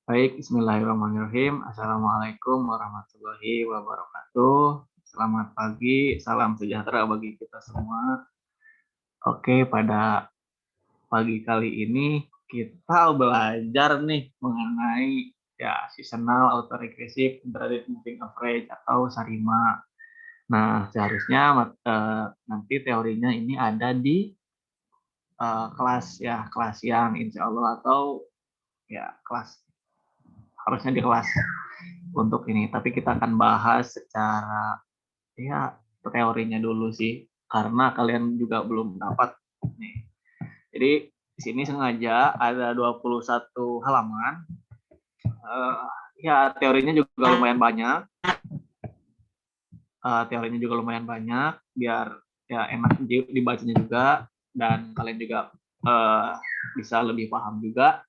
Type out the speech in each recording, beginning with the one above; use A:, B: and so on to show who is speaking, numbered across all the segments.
A: Baik, bismillahirrahmanirrahim. Assalamualaikum warahmatullahi wabarakatuh. Selamat pagi, salam sejahtera bagi kita semua. Oke, pada pagi kali ini kita belajar nih mengenai ya seasonal autoregressive intermittent moving average atau SARIMA. Nah, seharusnya nanti teorinya ini ada di kelas yang insya Allah atau ya kelas harusnya di kelas untuk ini. Tapi kita akan bahas secara ya teorinya dulu sih, karena kalian juga belum dapat nih. Jadi di sini sengaja ada 21 halaman. Ya teorinya juga lumayan banyak. Teorinya juga lumayan banyak biar ya enak dibacanya juga dan kalian juga bisa lebih paham juga.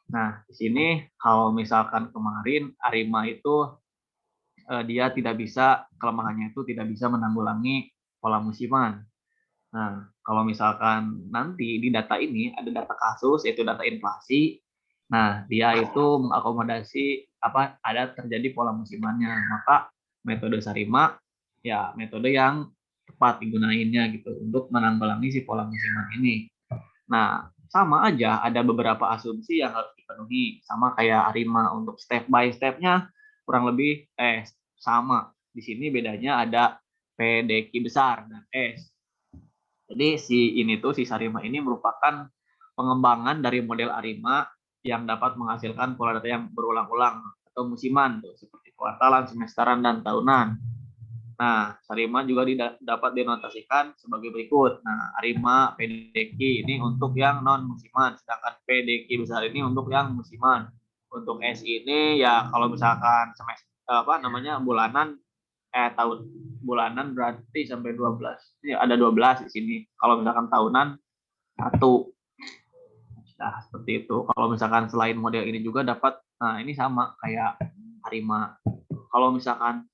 A: Nah, di sini kalau misalkan kemarin Arima itu dia tidak bisa, kelemahannya itu tidak bisa menanggulangi pola musiman. Nah, kalau misalkan nanti di data ini ada data kasus yaitu data inflasi. Nah, dia itu mengakomodasi ada terjadi pola musimannya. Maka metode Sarima ya metode yang tepat digunainnya gitu untuk menanggulangi si pola musiman ini. Nah, sama aja ada beberapa asumsi yang harus dipenuhi sama kayak Arima untuk step by step-nya kurang lebih sama. Di sini bedanya ada PDQ besar dan S. Jadi si Sarima ini merupakan pengembangan dari model Arima yang dapat menghasilkan pola data yang berulang-ulang atau musiman tuh, seperti kuartalan, semesteran, dan tahunan. Nah, Sarima juga dapat dinotasikan sebagai berikut. Nah, Arima PDQ ini untuk yang non musiman, sedangkan PDQ besar ini untuk yang musiman. Untuk S ini ya kalau misalkan semester bulanan tahun bulanan berarti sampai 12. Ini ada 12 di sini. Kalau misalkan tahunan satu. Nah, seperti itu. Kalau misalkan selain model ini juga dapat, nah ini sama kayak Arima. Kalau misalkan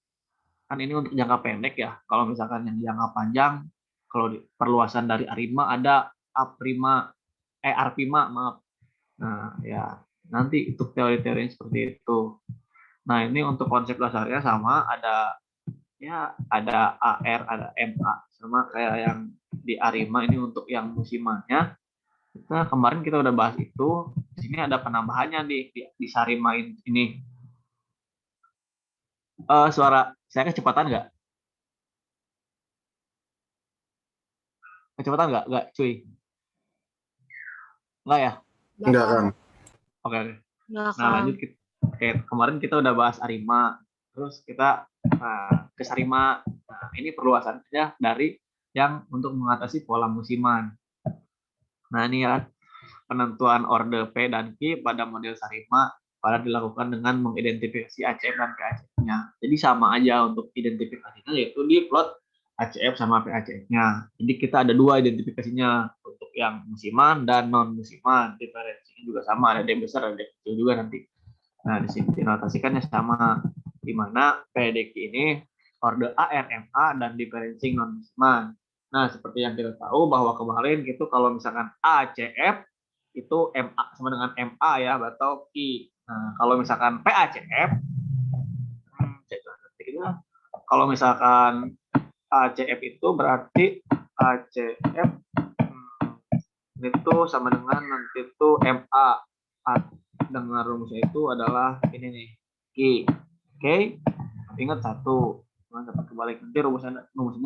A: kan ini untuk jangka pendek ya. Kalau misalkan yang jangka panjang, kalau perluasan dari Arima ada Arpima, maaf. Nah, ya nanti itu teori-teorinya seperti itu. Nah, ini untuk konsep dasarnya sama, ada AR, ada MA, sama kayak yang di Arima ini untuk yang musimannya. Nah, kemarin kita udah bahas itu. Di sini ada penambahannya di Sarima ini. Suara saya kecepatan nggak? Kecepatan nggak? Nggak, cuy. Nggak ya?
B: Enggak, Kang.
A: Oke, oke.
C: Nggak,
A: Nah,
C: Kang.
A: lanjut. Kemarin kita udah bahas Arima. Terus kita ke Sarima. Nah, ini perluasannya dari yang untuk mengatasi pola musiman. Nah, ini ya penentuan orde P dan Q pada model Sarima pada dilakukan dengan mengidentifikasi ACF dan PACF-nya. Jadi sama aja untuk identifikasinya, yaitu di plot ACF sama PACF-nya. Jadi kita ada dua identifikasinya untuk yang musiman dan non musiman. Diferensinya juga sama, ada D besar, ada D kecil juga nanti. Nah, di sini dinotasikannya sama, di mana PDQ ini orde ARMA dan diferensiasi non musiman. Nah, seperti yang kita tahu bahwa kemarin gitu kalau misalkan ACF itu MA sama dengan MA ya atau I. Nah, kalau misalkan PACF, kalau misalkan ACF itu berarti ACF itu sama dengan nanti itu MA dengan rumusnya itu adalah ini nih Q. Oke, ingat satu. Dapat kebalik nanti rumusnya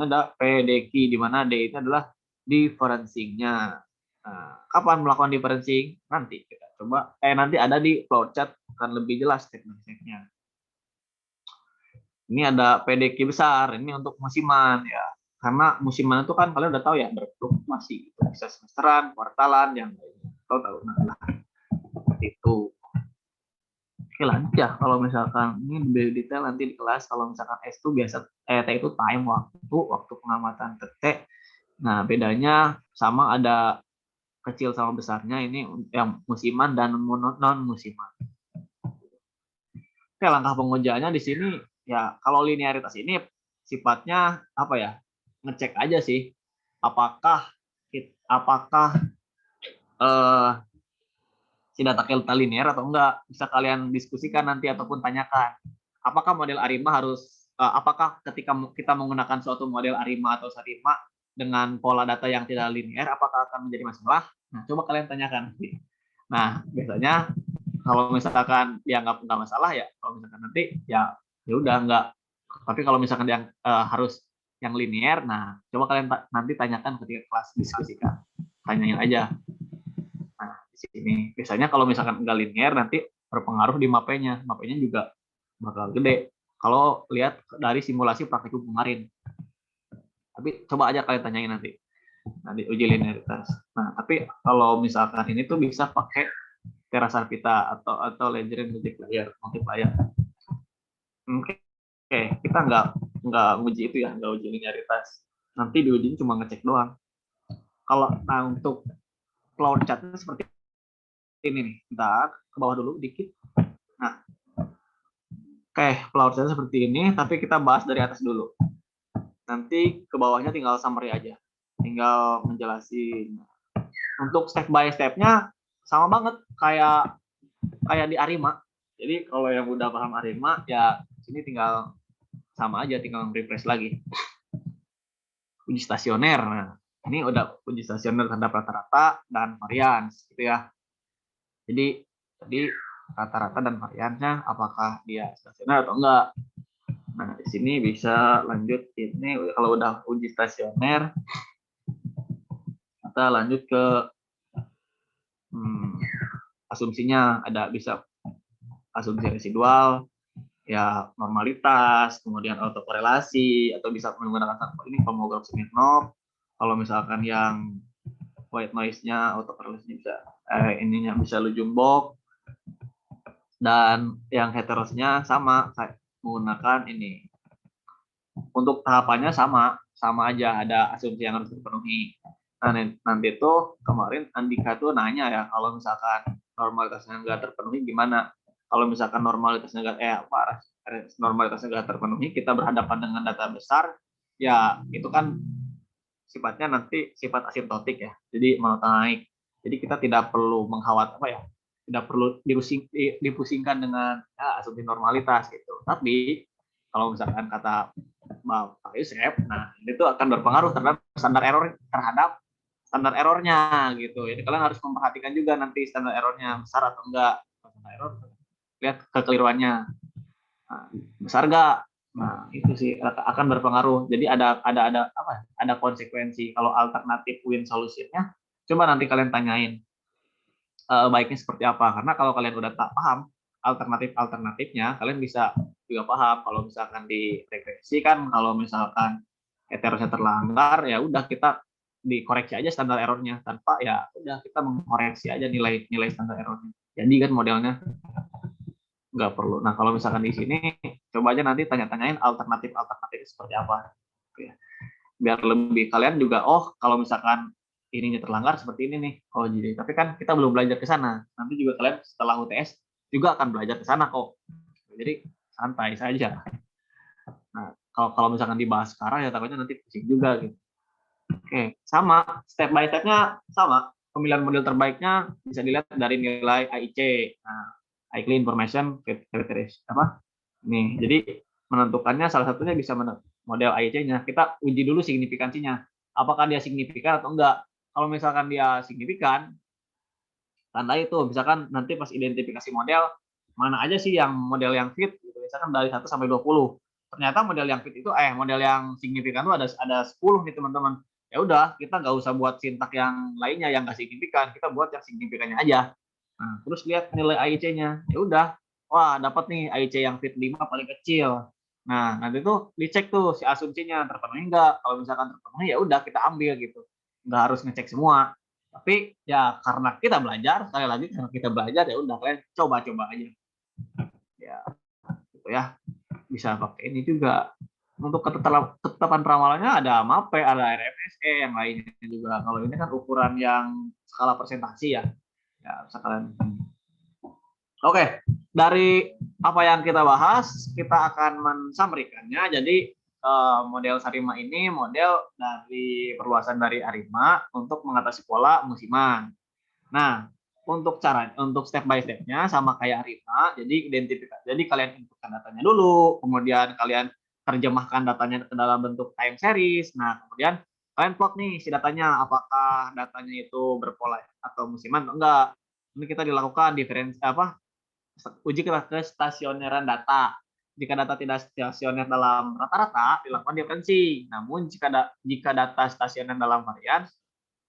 A: ada PDQ di mana D itu adalah differencing-nya. Nah, kapan melakukan differencing? Nanti kita coba nanti ada di flowchart akan lebih jelas teknik-tekniknya. Ini ada PDQ besar, ini untuk musiman ya. Karena musiman itu kan kalian udah tahu ya berfluktuasi, bisa semesteran, kuartalan, yang lainnya. Tahu nah seperti itu. Oke, lanjut ya. Kalau misalkan ini lebih detail nanti di kelas. Kalau misalkan S itu biasa T itu time waktu pengamatan T. Nah, bedanya sama ada kecil sama besarnya, ini yang musiman dan non musiman. Oke, langkah pengujiannya di sini ya kalau linearitas ini sifatnya apa ya? Ngecek aja sih apakah apakah si data linear atau enggak. Bisa kalian diskusikan nanti ataupun tanyakan. Apakah model ARIMA harus apakah ketika kita menggunakan suatu model ARIMA atau SARIMA dengan pola data yang tidak linear, apakah akan menjadi masalah? Nah, coba kalian tanyakan. Nah, biasanya kalau misalkan dianggap nggak masalah ya, kalau misalkan nanti ya udah nggak. Tapi kalau misalkan yang harus yang linear, nah coba kalian nanti tanyakan ketika kelas diskusikan, tanyain aja. Nah di sini biasanya kalau misalkan nggak linear nanti berpengaruh di mapenya juga bakal gede. Kalau lihat dari simulasi praktikum kemarin, tapi coba aja kalian tanyain nanti uji linearitas. Nah tapi kalau misalkan ini tuh bisa pakai Terasarvita atau Lagrange multiplier. Oke, kita nggak uji itu ya, nggak uji linearitas. Nanti diuji cuma ngecek doang. Kalau untuk flowchart-nya seperti ini nih. Bentar, ke bawah dulu dikit. Nah, flowchart-nya seperti ini, tapi kita bahas dari atas dulu. Nanti ke bawahnya tinggal summary aja, tinggal menjelasin. Untuk step by step-nya sama banget kayak di ARIMA. Jadi kalau yang udah paham ARIMA ya sini tinggal sama aja, tinggal refresh lagi. Uji stasioner. Nah, ini udah uji stasioner terhadap rata-rata dan varians gitu ya. Jadi rata-rata dan variannya apakah dia stasioner atau enggak. Nah, di sini bisa lanjut ini kalau udah uji stasioner kita lanjut ke asumsinya. Ada bisa asumsi residual, ya normalitas, kemudian autokorelasi, atau bisa menggunakan ini homograf Smirnov. Kalau misalkan yang white noise-nya autokorelasinya bisa ininya bisa Lujumbok, dan yang heterosnya sama menggunakan ini. Untuk tahapannya sama aja, ada asumsi yang harus dipenuhi. Nah, nanti tuh kemarin Andika tuh nanya ya, kalau misalkan normalitasnya nggak terpenuhi gimana? Kalau misalkan normalitasnya nggak terpenuhi, kita berhadapan dengan data besar, ya itu kan sifatnya nanti sifat asimptotik ya, jadi monotonik. Jadi kita tidak perlu tidak perlu dipusingkan dengan asumsi normalitas gitu. Tapi kalau misalkan kata Pak Yusef, nah itu akan berpengaruh terhadap standar errornya gitu. Jadi kalian harus memperhatikan juga nanti standar errornya besar atau enggak. Standar error, lihat kekeliruannya. Nah, besar enggak? Nah, itu sih akan berpengaruh. Jadi ada konsekuensi. Kalau alternatif win solutionnya, coba nanti kalian tanyain baiknya seperti apa. Karena kalau kalian udah tak paham alternatifnya, kalian bisa juga paham. Kalau misalkan di regresi kan, kalau misalkan heterosnya terlanggar, ya udah kita dikoreksi aja standar errornya tanpa ya udah kita mengoreksi aja nilai standar errornya. Jadi kan modelnya nggak perlu. Nah kalau misalkan di sini coba aja nanti tanya-tanyain alternatif seperti apa, biar lebih kalian juga kalau misalkan ininya terlanggar seperti ini nih, jadi tapi kan kita belum belajar ke sana. Nanti juga kalian setelah UTS juga akan belajar ke sana kok. Jadi santai saja. Nah kalau misalkan dibahas sekarang ya takutnya nanti pusing juga gitu. Oke, sama step by stepnya sama. Pemilihan model terbaiknya bisa dilihat dari nilai AIC. Nah, Likely Information Characteristic apa? Nih, jadi menentukannya salah satunya bisa model AIC-nya. Kita uji dulu signifikansinya. Apakah dia signifikan atau enggak? Kalau misalkan dia signifikan, tandai itu misalkan nanti pas identifikasi model, mana aja sih yang model yang fit, gitu. Misalkan dari 1 sampai 20. Ternyata model yang fit itu model yang signifikan itu ada 10 nih teman-teman. Ya udah, kita nggak usah buat sintak yang lainnya yang nggak signifikan, kita buat yang signifikannya aja. Nah, terus lihat nilai AIC-nya. Ya udah, wah dapat nih AIC yang fit 5 paling kecil. Nah, nanti tuh dicek tuh si asumsinya terpenuhi enggak. Kalau misalkan terpenuhi ya udah kita ambil gitu. Nggak harus ngecek semua. Tapi ya karena kita belajar, sekali lagi karena kita belajar ya udah kalian coba-coba aja. Ya, gitu ya. Bisa pakai ini juga. Untuk ketetapan ramalannya ada MAPE, ada RMSE, yang lainnya juga. Kalau ini kan ukuran yang skala presentasi ya. Ya, bisa kalian. Oke, dari apa yang kita bahas, kita akan mensummary-kannya. Jadi model Sarima ini model dari perluasan dari ARIMA untuk mengatasi pola musiman. Nah, untuk step by stepnya sama kayak Arima, jadi identifikasi. Jadi kalian inputkan datanya dulu, kemudian kalian terjemahkan datanya ke dalam bentuk time series. Nah, kemudian kalian plot nih si datanya, apakah datanya itu berpola atau musiman atau enggak. Ini kita dilakukan diferensi uji kestasioneran data. Jika data tidak stasioner dalam rata-rata, dilakukan diferensi. Namun jika data stasioner dalam varian,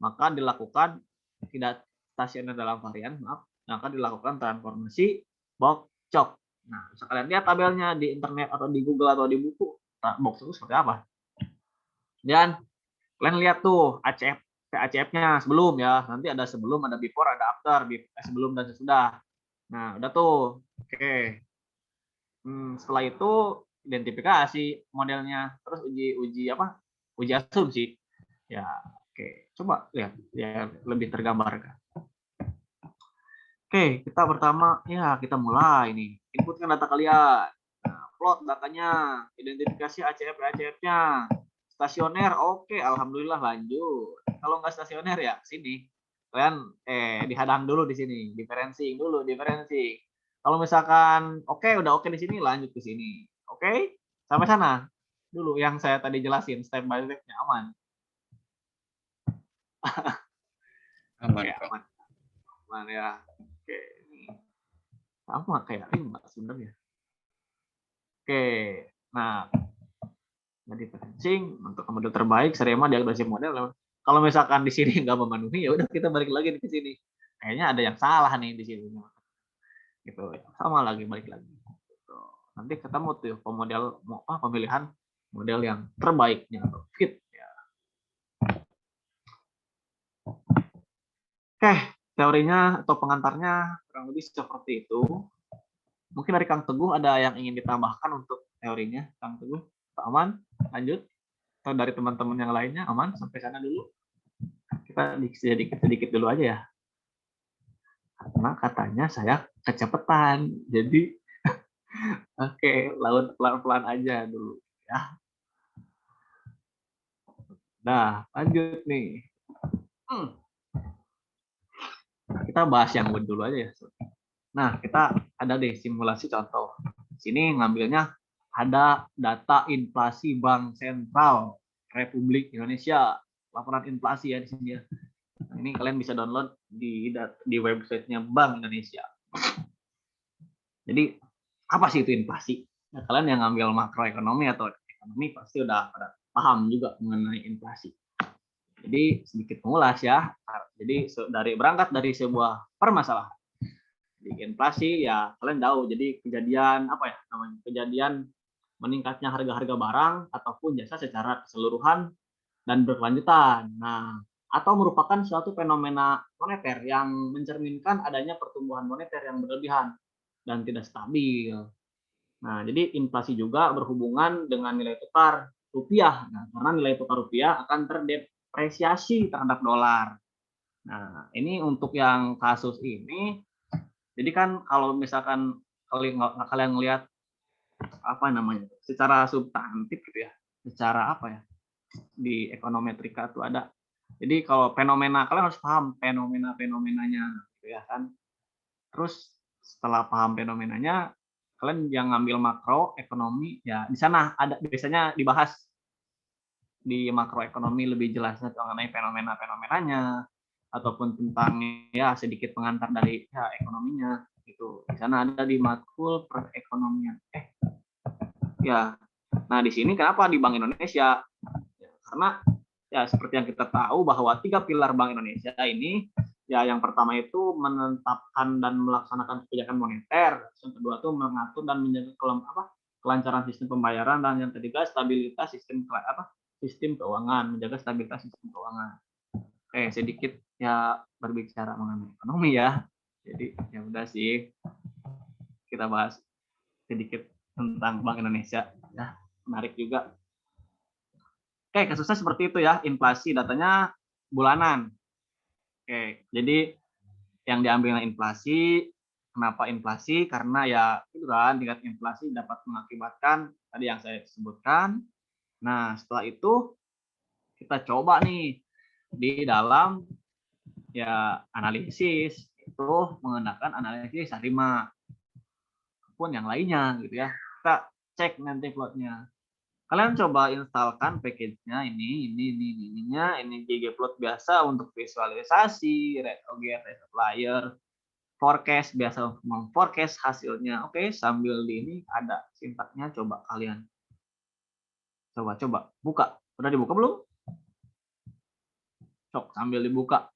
A: maka dilakukan tidak stasioner dalam varian, maka dilakukan transformasi box chop. Nah, bisa kalian lihat tabelnya di internet atau di Google atau di buku. Box itu seperti apa? Dan kalian lihat tuh ACF-nya sebelum ya. Nanti ada sebelum, ada before, ada after, sebelum dan sesudah. Nah, udah tuh. Oke. Setelah itu identifikasi modelnya, terus uji asumsi. Ya, oke. Coba lihat ya lebih tergambar kan. Oke, kita pertama ya kita mulai nih. Inputkan data kalian. Nah, plot datanya, identifikasi ACF-nya. Stasioner, oke, alhamdulillah lanjut. Kalau nggak stasioner ya sini. Kalian dihadang dulu di sini, diferensi. Kalau misalkan udah oke di sini, lanjut ke sini. Oke? Sampai sana. Dulu yang saya tadi jelasin step by step-nya aman.
B: Aman,
A: Oke,
B: Pak.
A: aman ya. Oke, ini sama kayak ini Mbak sebenarnya. Oke, nah jadi diferencing untuk model terbaik, serema diagnosis model. Kalau misalkan di sini nggak memenuhi, ya udah kita balik lagi ke sini. Kayaknya ada yang salah nih di sini. Gitu, sama lagi balik lagi. Gitu. Nanti ketemu tuh pemilihan model yang terbaiknya atau fit. Ya. Oke, teorinya atau pengantarnya kurang lebih seperti itu. Mungkin dari Kang Teguh ada yang ingin ditambahkan untuk teorinya, Kang Teguh. Pak Aman, lanjut. Atau dari teman-teman yang lainnya, aman sampai sana dulu. Kita sedikit dulu aja ya. Karena katanya saya kecepatan. Jadi, oke, laut pelan-pelan aja dulu. Ya. Nah, lanjut nih. Kita bahas yang word dulu aja ya. Nah, kita ada deh simulasi contoh. Di sini ngambilnya ada data inflasi Bank Sentral Republik Indonesia. Laporan inflasi ya di sini ya. Nah, ini kalian bisa download di websitenya Bank Indonesia. Jadi, apa sih itu inflasi? Nah, kalian yang ngambil makroekonomi atau ekonomi pasti udah pada paham juga mengenai inflasi. Jadi sedikit mengulas ya. Jadi berangkat dari sebuah permasalahan. Di inflasi ya kalian tahu. Jadi kejadian meningkatnya harga-harga barang ataupun jasa secara keseluruhan dan berkelanjutan. Nah, atau merupakan suatu fenomena moneter yang mencerminkan adanya pertumbuhan moneter yang berlebihan dan tidak stabil. Nah, jadi inflasi juga berhubungan dengan nilai tukar rupiah. Nah, karena nilai tukar rupiah akan terdepresiasi terhadap dolar. Nah, ini untuk yang kasus ini, jadi kan kalau misalkan kalian ngelihat secara substantif gitu ya, secara di ekonometrika itu ada. Jadi kalau fenomena, kalian harus paham fenomena-fenomenanya, gitu ya kan. Terus setelah paham fenomenanya, kalian yang ngambil makro ekonomi ya di sana ada biasanya dibahas di makroekonomi lebih jelasnya mengenai fenomena-fenomenanya ataupun tentang ya sedikit pengantar dari ya ekonominya gitu. Di sana ada di matkul perekonomian. Ya. Nah, di sini kenapa di Bank Indonesia? Ya, karena ya seperti yang kita tahu bahwa 3 pilar Bank Indonesia ini ya yang pertama itu menetapkan dan melaksanakan kebijakan moneter, yang kedua itu mengatur dan menjaga kelancaran sistem pembayaran, dan yang ketiga stabilitas sistem keuangan, menjaga stabilitas sistem keuangan. Oke, sedikit ya berbicara mengenai ekonomi ya. Jadi ya udah sih kita bahas sedikit tentang Bank Indonesia ya, menarik juga. Oke, kasusnya seperti itu ya, inflasi datanya bulanan. Oke, jadi yang diambilnya inflasi. Kenapa inflasi? Karena ya itu kan tingkat inflasi dapat mengakibatkan tadi yang saya sebutkan. Nah, setelah itu kita coba nih di dalam ya analisis itu menggunakan analisis Arima pun yang lainnya gitu ya. Kita cek nanti plotnya. Kalian coba instalkan package-nya ini ggplot biasa untuk visualisasi, RedOGR, Resupply, forecast biasa untuk memforecast hasilnya. Oke, sambil di ini ada sintaknya, coba kalian coba buka. Udah dibuka belum? Sok sambil dibuka.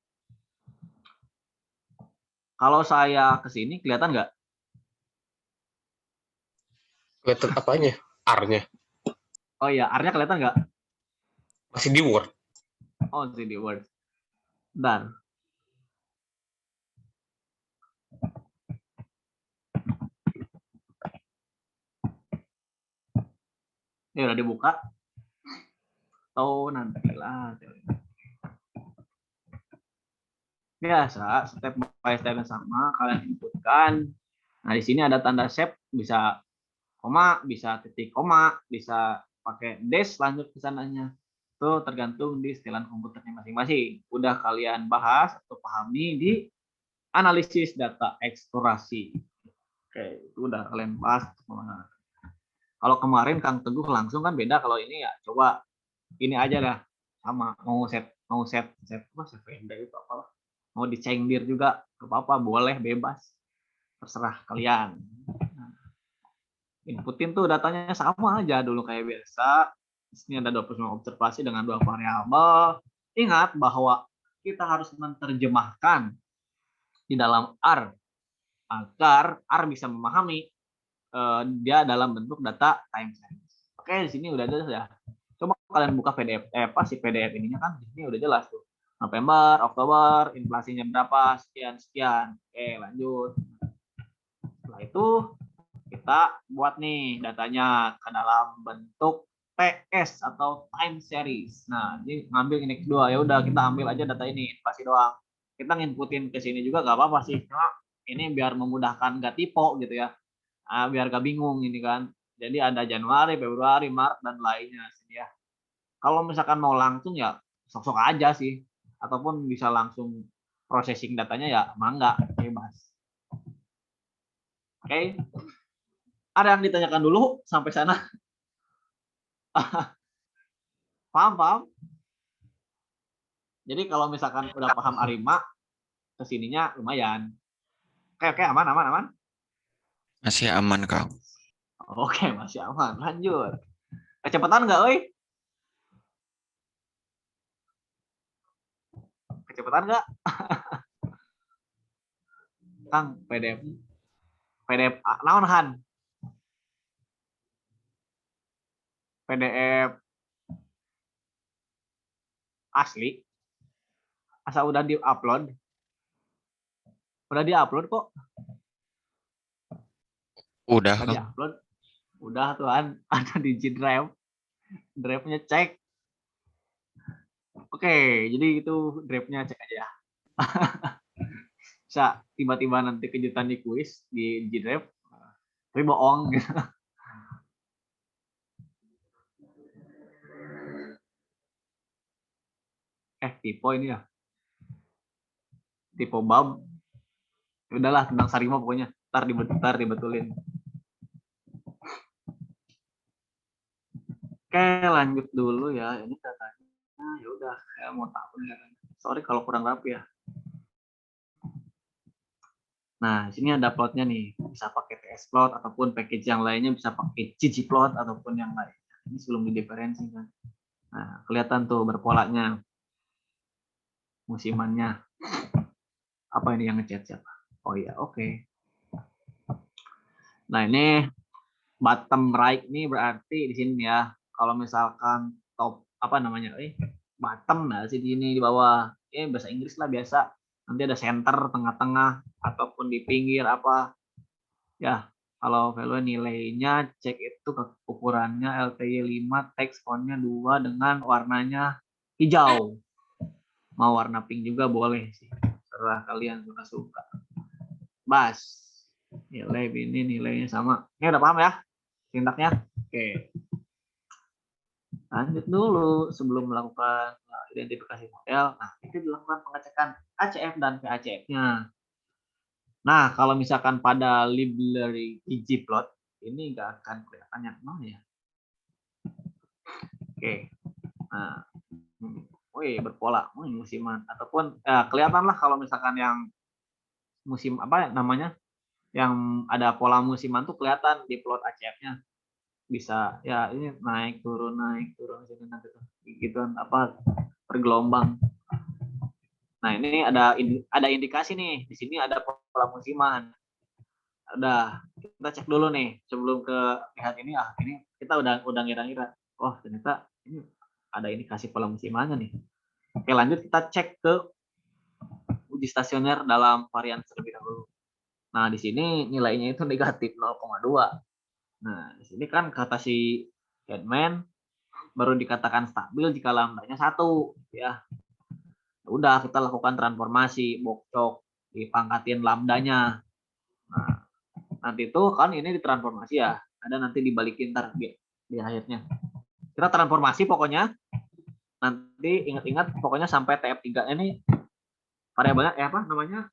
A: Kalau saya ke sini kelihatan nggak?
C: Kelihatan apanya? R-nya.
A: Oh iya, R-nya kelihatan nggak?
C: Masih di Word.
A: Oh, di Word. Dan ini udah dibuka. Atau nantilah. Biasa, step by step yang sama, kalian inputkan. Nah, di sini ada tanda save, bisa koma, bisa titik koma, bisa pakai dash lanjut ke sananya. Itu tergantung di setelan komputernya masing-masing. Udah kalian bahas atau pahami di analisis data eksplorasi. Oke, itu udah kalian bahas. Kalau kemarin Kang Teguh langsung kan beda, kalau ini ya coba ini aja dah sama mau set apa itu apa, mau dicengdir juga gak apa-apa, boleh, bebas, terserah kalian. Inputin tuh datanya sama aja dulu kayak biasa. Di sini ada 29 observasi dengan 2 variabel. Ingat bahwa kita harus menerjemahkan di dalam R agar R bisa memahami dia dalam bentuk data time series. Oke, di sini udah ada ya. Coba kalian buka PDF, si PDF ininya kan di sini udah jelas tuh. November, Oktober, inflasinya berapa, sekian. Oke, lanjut. Setelah itu kita buat nih datanya ke dalam bentuk TS atau time series. Nah, ini ngambil index 2, ya udah kita ambil aja data ini, inflasi doang. Kita nginputin ke sini juga gak apa-apa sih. Cuma ini biar memudahkan gak typo gitu ya. Biar gak bingung ini kan. Jadi ada Januari, Februari, Maret dan lainnya sih ya. Kalau misalkan mau langsung ya sok-sok aja sih, ataupun bisa langsung processing datanya ya mangga, bebas. Oke. Ada yang ditanyakan dulu sampai sana? Paham? Jadi kalau misalkan udah paham Arima, kesininya lumayan. Oke, aman.
B: Masih aman, Kang.
A: Oke, masih aman. Lanjut. Kecepatan nggak, oi? Kecepatan nggak? Kang, PDF naon Han? PDF asli. Asal udah di-upload. Udah di-upload kok.
B: Udah,
A: Udah
B: Kang.
A: di-upload. Udah tuhan, ada di G Drive. Drive-nya cek. Oke, jadi itu drive-nya cek aja ya. Bisa tiba-tiba nanti kejutan di kuis di G Drive. Tapi bohong gitu. Tipe ini ya. Tipe bab. Udahlah tentang Sarima pokoknya. Ntar dibetulin. Oke, lanjut dulu ya. Ini datanya ya udah saya mau tahu datanya. Sorry kalau kurang rapi ya. Nah, sini ada plotnya nih. Bisa pakai TS plot ataupun package yang lainnya bisa pakai ggplot ataupun yang lainnya. Ini sebelum didiferensikan. Nah, kelihatan tuh berpolanya. Musimannya. Apa ini yang ngechat siapa? Oh iya, oke. Nah, ini bottom right ini berarti di sini ya. Kalau misalkan top apa namanya? Bottom nah di sini di bawah. Bahasa Inggris lah biasa. Nanti ada center, tengah-tengah ataupun di pinggir apa. Ya, kalau value nilainya cek itu ke ukurannya LTY 5, teks fontnya 2 dengan warnanya hijau. Mau warna pink juga boleh sih. Terserah kalian suka-suka. Bas. Nilai ini nilainya sama. Ini udah paham ya? Sintaknya? Oke. Lanjut dulu sebelum melakukan identifikasi model. Nah, itu dilakukan pengecekan ACF dan VACF-nya. Nah, kalau misalkan pada library ggplot ini nggak akan kelihatan yang mana ya. Oke. Nah, wih berpola, musiman ataupun kelihatan lah kalau misalkan yang musim apa namanya yang ada pola musiman tuh kelihatan di plot ACF-nya bisa ya ini naik turun sini nanti tuh gitu apa bergelombang. Nah ini ada indikasi nih di sini ada pola musiman. Udah kita cek dulu nih sebelum ke lihat ini ini kita udah ngira-ngira oh ternyata ini ada indikasi pola musimannya nih. Oke lanjut kita cek ke uji stasioner dalam varian terlebih dahulu. Nah di sini nilainya itu negatif 0,2. Nah di sini kan kata si Headman baru dikatakan stabil jika lambdanya 1 ya. Udah kita lakukan transformasi bokcok dipangkatin lambdanya. Nah, nanti itu kan ini ditransformasi ya. Ada nanti dibalikin ntar di akhirnya. Kita transformasi pokoknya. Nanti ingat-ingat pokoknya sampai TF3 ini variabelnya apa namanya?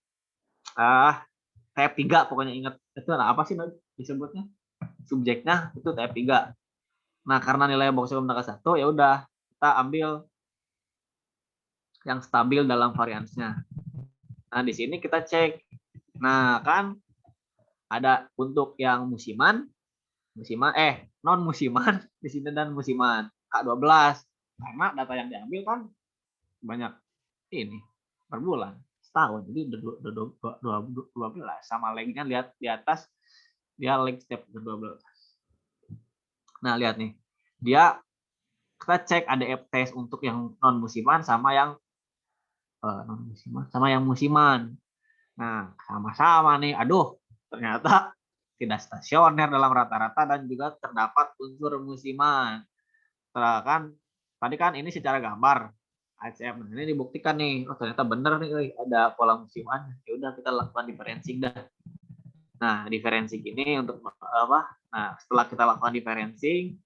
A: TF3 pokoknya ingat. Itu apa sih disebutnya? Subjeknya itu TF3. Nah, karena nilai bokcok lambda 1 ya udah kita ambil yang stabil dalam variansnya. Nah, di sini kita cek. Nah, kan ada untuk yang non musiman di sini dan musiman K12. Karena data yang diambil kan banyak ini per bulan setahun jadi udah 12 sama lagi-nya lihat di atas dia leg step ke-12. Nah, lihat nih. Dia kita cek ADF test untuk yang non musiman sama yang non musiman sama yang musiman. Nah, sama-sama nih. Aduh, ternyata tidak stasioner dalam rata-rata dan juga terdapat unsur musiman. Setelah kan tadi kan ini secara gambar ACF. Nah, ini dibuktikan nih. Oh, ternyata benar nih ada pola musiman. Ya udah kita lakukan diferensiing dah. Nah, diferensiing ini untuk apa? Nah, setelah kita lakukan diferensiing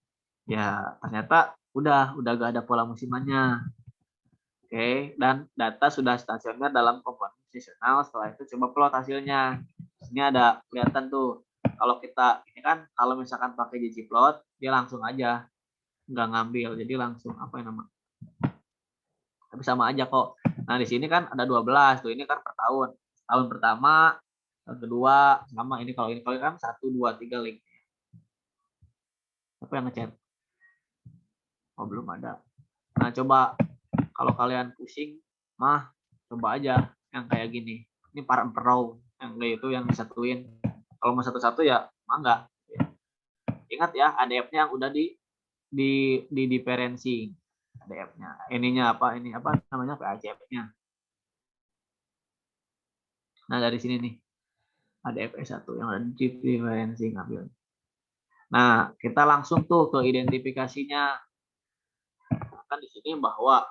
A: ya ternyata udah gak ada pola musimannya. Oke, dan data sudah stasioner dalam komponen posisional. Setelah itu coba plot hasilnya. Ini ada kelihatan tuh. Kalau kita ini kan kalau misalkan pakai ggplot, dia langsung aja nggak ngambil. Jadi langsung apa yang nama? Tapi sama aja kok. Nah, di sini kan ada 12 tuh. Ini kan per tahun. Tahun pertama, tahun kedua sama ini kalau kan 1 2 3 link. Apa yang ngechat? Oh, belum ada. Nah, coba kalau kalian pusing mah coba aja yang kayak gini. Ini para row yang kayak itu yang disatuin. Kalau mau satu-satu ya mangga. Ingat ya ADF-nya yang udah di diferensi ADF-nya. Ininya apa? Ini apa namanya? PACF-nya. Nah, dari sini nih. ADF S1 yang ada di diferensi ngambil. Nah, kita langsung tuh ke identifikasinya. Kan di sini bahwa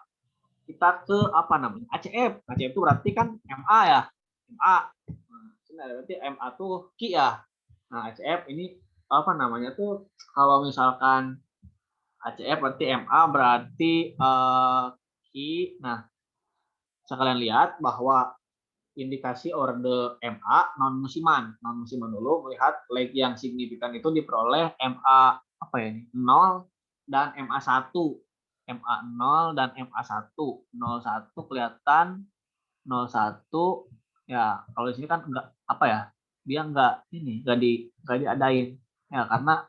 A: kita ke apa namanya ACF. ACF itu berarti kan MA ya. MA. Nah, berarti MA tuh Ki ya. Nah, ACF ini apa namanya tuh kalau misalkan ACF berarti MA berarti Ki. Nah, bisa kalian lihat bahwa indikasi orde MA non musiman. Non musiman dulu melihat leg yang signifikan itu diperoleh MA apa ya ini? 0 dan MA1. MA0 dan MA1. 01 kelihatan 01 ya kalau di sini kan enggak apa ya? Dia enggak ini enggak diadain. Ya karena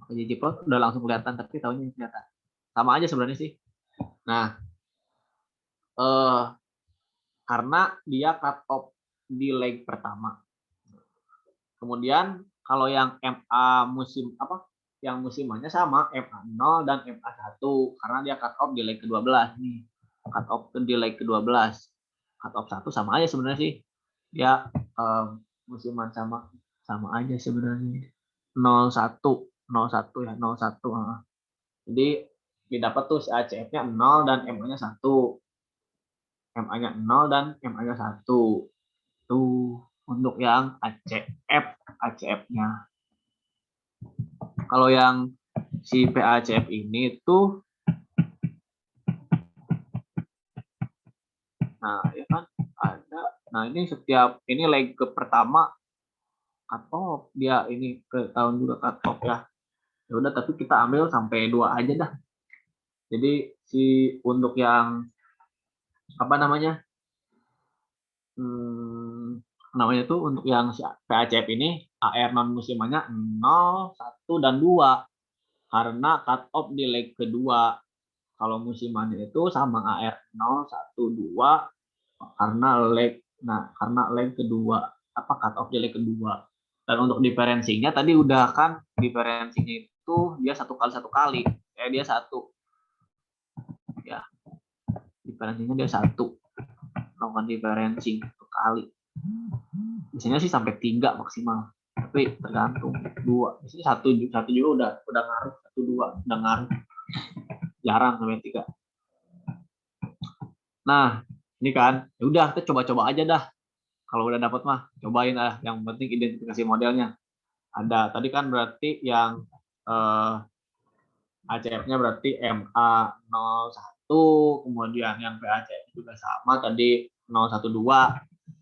A: ggplot udah langsung kelihatan tapi tahunya kelihatan. Sama aja sebenarnya sih. Nah, karena dia cut off di leg pertama. Kemudian kalau yang MA musim apa? Yang musimannya sama MA0 dan MA1 karena dia cut off di leg ke-12 nih. Cut off di leg ke-12. Cut off 1 sama aja sebenarnya sih. Ya musiman sama aja sebenarnya. 01 ya 01. Jadi didapat tuh ACF-nya 0 dan MA-nya 1. MA-nya 0 dan MA-nya 1. Tuh untuk yang ACF-nya. Kalau yang si PACF ini tuh nah ya kan ada Nah, ini setiap ini leg ke pertama cut off, dia ini ke tahun juga cut off ya. Ya udah, tapi kita ambil sampai 2 aja dah. Jadi si untuk yang apa namanya? Hmm, namanya tuh untuk yang si PACF ini AR non musimannya 0, 1 dan 2 karena cut off di leg kedua. Kalau musimannya itu sama AR 0, 1, 2 karena leg kedua apa cut off di leg kedua. Dan untuk diferensinya tadi udah kan, diferensinya itu dia satu kali dia satu ya, diferensinya dia satu, melakukan diferensi satu kali. Biasanya sih sampai 3 maksimal, tapi tergantung. 2 biasanya satu juga udah ngaruh, 1, 2 udah ngaruh, jarang sampai 3. Nah ini kan ya udah, kita coba-coba aja dah. Kalau udah dapat mah cobain lah, yang penting identifikasi modelnya ada. Tadi kan berarti yang ACF-nya berarti MA01, kemudian yang PACF juga sama tadi 012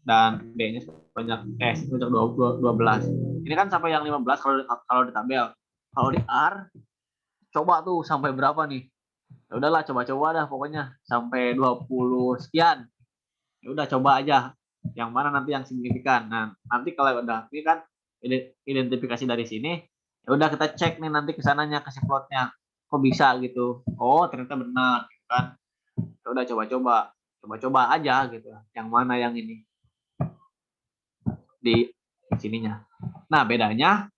A: dan B-nya sebanyak 12. Ini kan sampai yang 15 kalau di tabel. Kalau di R coba tuh sampai berapa nih? Ya udahlah, coba-coba dah pokoknya sampai 20 sekian. Ya udah coba aja yang mana nanti yang signifikan. Nah, nanti kalau udah ini kan identifikasi dari sini, ya udah kita cek nih nanti kesananya, kasih plotnya. Kok bisa gitu? Oh, ternyata benar gitu kan. Ya udah coba-coba aja gitu. Yang mana yang ini di sininya. Nah, bedanya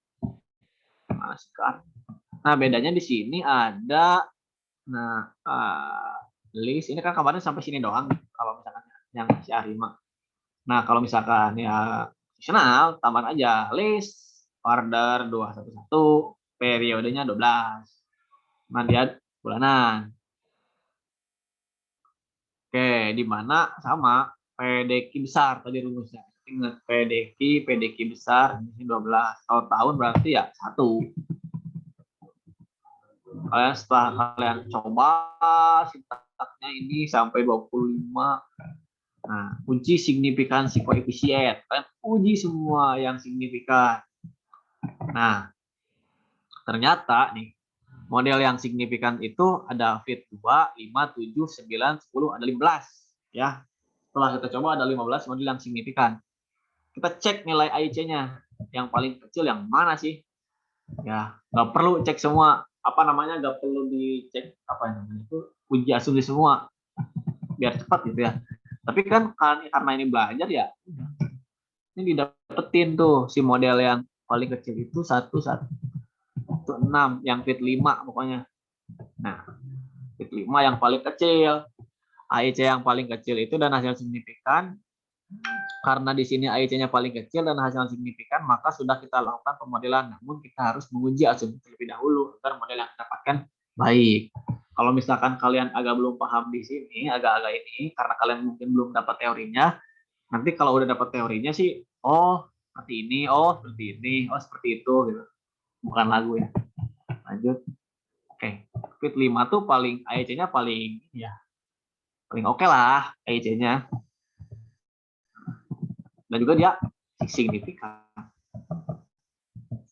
A: Nah, bedanya di sini ada list. Ini kan kemarin sampai sini doang kalau misalkan yang si A5. Nah, kalau misalkan ya fungsional, tambah aja list order 211, periodenya 12. Nah, dia bulanan. Oke, di mana sama PDQ besar tadi rumusnya. Ingat PDQ besar ini 12. Kalau tahun berarti ya 1. Setelah kalian coba sintaksnya ini sampai 25. Nah, uji signifikansi koefisien. Kalian uji semua yang signifikan. Nah, ternyata nih model yang signifikan itu ada fit 2, 5, 7, 9, 10, ada 15 ya. Setelah kita coba ada 15 model yang signifikan. Kita cek nilai AIC-nya. Yang paling kecil yang mana sih? Ya, nggak perlu cek semua. Apa namanya? Nggak perlu dicek apa namanya itu, uji asumsi semua. Biar cepat gitu ya. Tapi kan karena ini belajar ya, ini didapetin tuh si model yang paling kecil itu 1,6 yang fit 5 pokoknya. Nah, fit 5 yang paling kecil, AIC yang paling kecil itu dan hasil signifikan. Karena di sini AIC-nya paling kecil dan hasil signifikan, maka sudah kita lakukan pemodelan. Namun kita harus menguji asumsi terlebih dahulu agar model yang kita dapatkan baik. Kalau misalkan kalian agak belum paham di sini, agak-agak ini, karena kalian mungkin belum dapat teorinya, nanti kalau udah dapat teorinya sih, oh seperti ini, oh seperti ini, oh seperti itu gitu. Bukan lagu ya. Lanjut. Oke. Fit 5 tuh paling AIC-nya paling ya paling oke lah AIC-nya. Dan juga dia signifikan.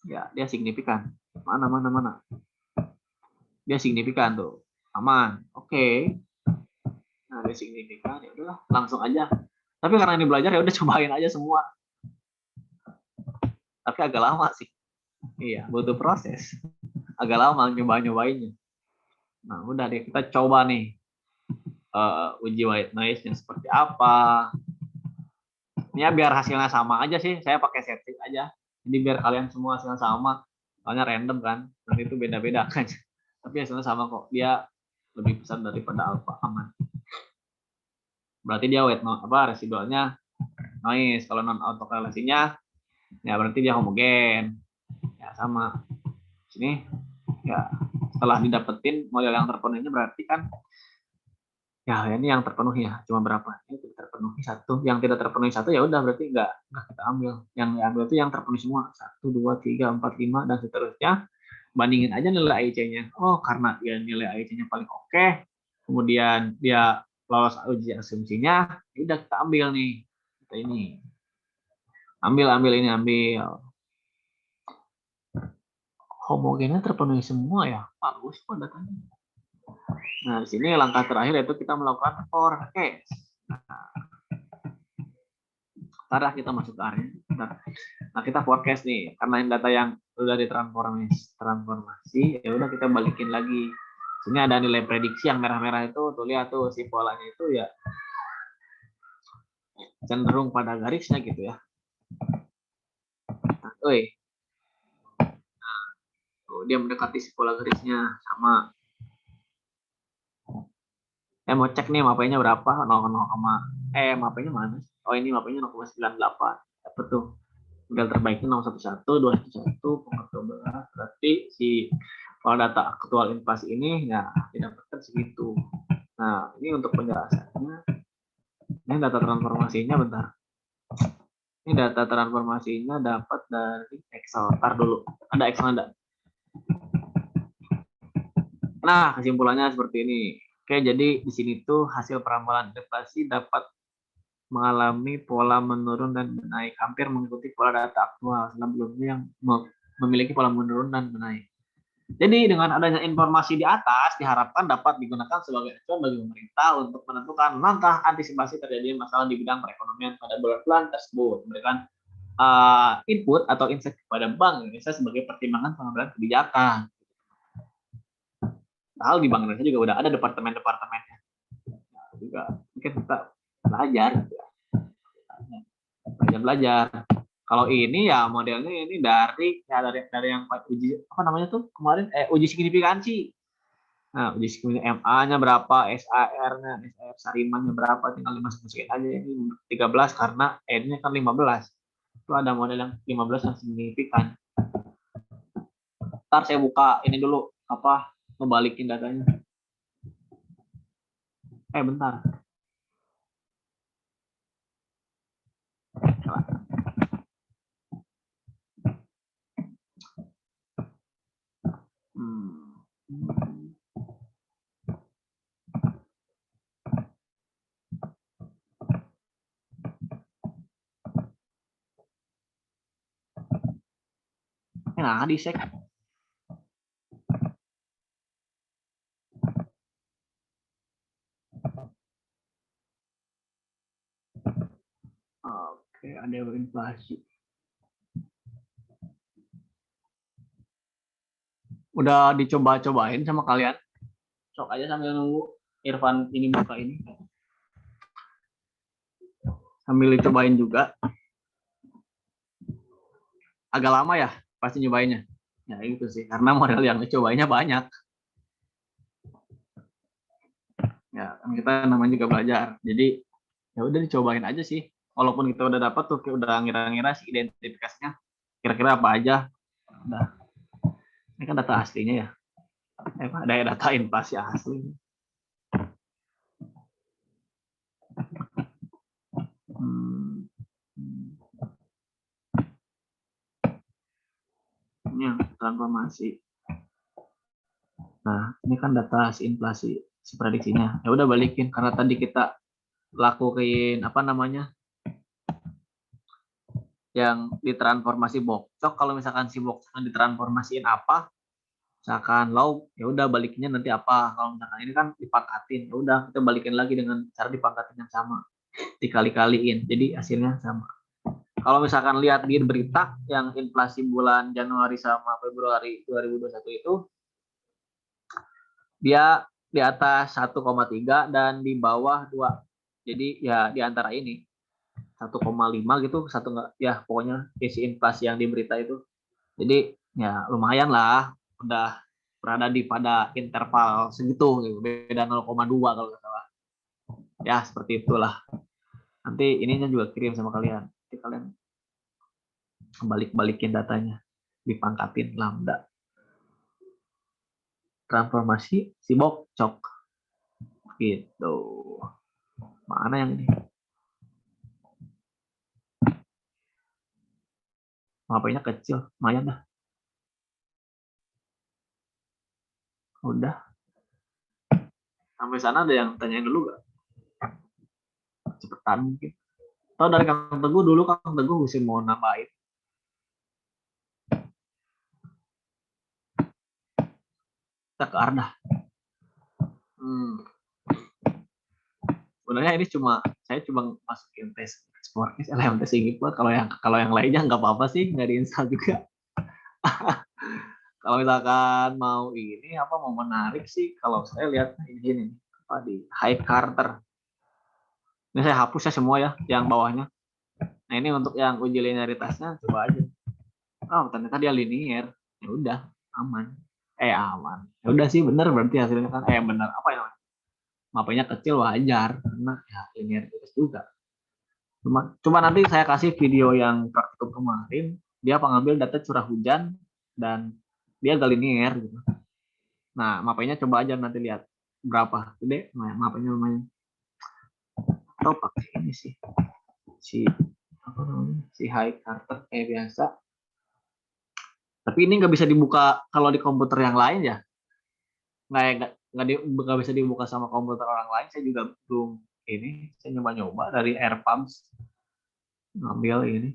A: Ya, dia signifikan. Mana. Dia signifikan tuh. Aman. Oke. Nah, dia signifikan, ya udahlah, langsung aja. Tapi karena ini belajar ya udah cobain aja semua. Tapi agak lama sih. Iya, butuh proses. Agak lama nyobainnya. Nah, udah deh, kita coba nih uji white noise-nya seperti apa. Ya biar hasilnya sama aja sih, saya pakai setting aja. Jadi biar kalian semua hasilnya sama. Soalnya random kan, nanti itu beda-beda kan. Tapi hasilnya sama kok. Dia lebih besar daripada alpha, aman. Berarti dia white noise residualnya noise. Kalau non autokorelasinya ya berarti dia homogen. Ya sama. Sini ya setelah didapetin model yang terpenuhinya berarti kan ya ini yang terpenuhi ya cuma berapa, ini tidak terpenuhi satu, yang tidak terpenuhi satu ya udah berarti nggak kita ambil, yang diambil itu yang terpenuhi semua 1, 2, 3, 4, 5 dan seterusnya. Bandingin aja nilai AIC-nya. Oh karena dia nilai AIC-nya paling oke, kemudian dia lolos uji asumsinya, ya udah kita ambil nih, kita Ini. Ambil ini, ambil. Homogennya terpenuhi semua ya. Bagus kok datanya. Nah, di sini langkah terakhir yaitu kita melakukan forecast. Ntar kita masuk ke area. Nah, kita forecast nih. Karena data yang udah ditransformasi, ya udah kita balikin lagi. Sini ada nilai prediksi yang merah-merah itu, tuh lihat tuh si polanya itu ya cenderung pada garisnya gitu ya. Nah, tuh dia mendekati si pola garisnya sama. Mau cek nih mapenya berapa? Mapenya mana? Oh, ini mapenya 0,98. Dapat tuh. Tinggal terbaiknya 011, 211, berarti si pola data aktual inflasi ini ya didapatkan segitu. Nah, ini untuk penjelasannya. Ini data transformasinya bentar. Ini data transformasinya dapat dari Excel. Ntar dulu. Ada Excel ada. Nah, kesimpulannya seperti ini. Oke, jadi di sini tuh hasil perambalan inflasi dapat mengalami pola menurun dan menaik, hampir mengikuti pola data aktual sebelumnya yang memiliki pola menurun dan menaik. Jadi dengan adanya informasi di atas diharapkan dapat digunakan sebagai acuan bagi pemerintah untuk menentukan langkah antisipasi terjadi masalah di bidang perekonomian pada bulan tersebut. Memberikan input atau insight kepada Bank Indonesia sebagai pertimbangan pengambilan kebijakan. Hal di Bank Indonesia juga udah ada departemen-departemennya. Nah, juga mungkin kita belajar. Belajar. Kalau ini ya modelnya ini dari yang uji apa namanya tuh kemarin uji signifikansi. Nah, uji signifikansi MA-nya berapa, SAR-nya, SAR sarimannya berapa, tinggal dimasukin aja ini 13 karena N-nya kan 15. Itu ada model yang 15 yang signifikan. Ntar saya buka ini dulu apa ngebalikin datanya. Bentar. Nah, di sek. Oke, ada inflasi. Udah dicoba-cobain sama kalian? Sok aja sambil nunggu Irfan ini buka ini. Sambil dicobain juga. Agak lama ya pasti nyobainnya. Ya itu sih, karena model yang dicobainnya banyak. Ya, kan kita namanya juga belajar. Jadi ya udah dicobain aja sih. Walaupun kita udah dapat tuh, udah ngira-ngira sih identifikasinya kira-kira apa aja. Udah. Ini kan data aslinya ya. Ada data inflasi asli. Ini yang transformasi. Nah, ini kan data si inflasi, si prediksinya. Ya udah balikin karena tadi kita lakuin apa namanya? Yang ditransformasi bokcok. Kalau misalkan si bokcoknya ditransformasiin apa? Misalkan lauk, ya udah balikinnya nanti apa? Kalau misalkan ini kan dipangkatin, ya udah kita balikin lagi dengan cara dipangkatin yang sama. Dikali-kaliin. Jadi hasilnya sama. Kalau misalkan lihat di berita yang inflasi bulan Januari sama Februari 2021 itu dia di atas 1,3 dan di bawah 2. Jadi ya di antara ini 1,5 gitu, satu enggak ya pokoknya isi inflasi yang di berita itu. Jadi ya lumayan lah udah berada di pada interval segitu gitu. Beda 0,2 kalau nggak salah. Ya seperti itulah. Nanti ininya juga kirim sama kalian. Nanti kalian balikin datanya, dipangkatin lambda. Transformasi si bokcok. Gitu. Mana yang ini? HP-nya kecil, lumayan dah. Udah. Sampai sana ada yang tanyain dulu gak? Cepetan mungkin. Tahu dari Kang Teguh dulu, Kang Teguh mesti mau nambahin. Kita ke Arda. Sebenarnya ini saya cuma masukin tes Sportkis, LMT Singgih. Kalau yang lainnya nggak apa-apa sih, nggak diinstal juga. Kalau misalkan mau menarik sih, kalau saya lihat ini apa di High Carter. Ini saya hapus ya semua ya, yang bawahnya. Nah ini untuk yang uji linearitasnya, coba aja. Oh ternyata dia linear, ya udah aman. Aman. Ya udah sih bener berarti hasilnya kan. Bener apa ya? Mapanya kecil wajar karena ya linearitas juga. Cuma nanti saya kasih video yang praktikum kemarin, dia pengambil data curah hujan dan dia gak linear gitu. Nah, mapanya coba aja nanti lihat berapa gede, mapanya lumayan. Atau pakai ini sih, si High Carter kayak biasa. Tapi ini nggak bisa dibuka kalau di komputer yang lain ya. Nggak bisa dibuka sama komputer orang lain. Saya juga belum ini. Saya nyoba-nyoba dari AirPumps ngambil ini.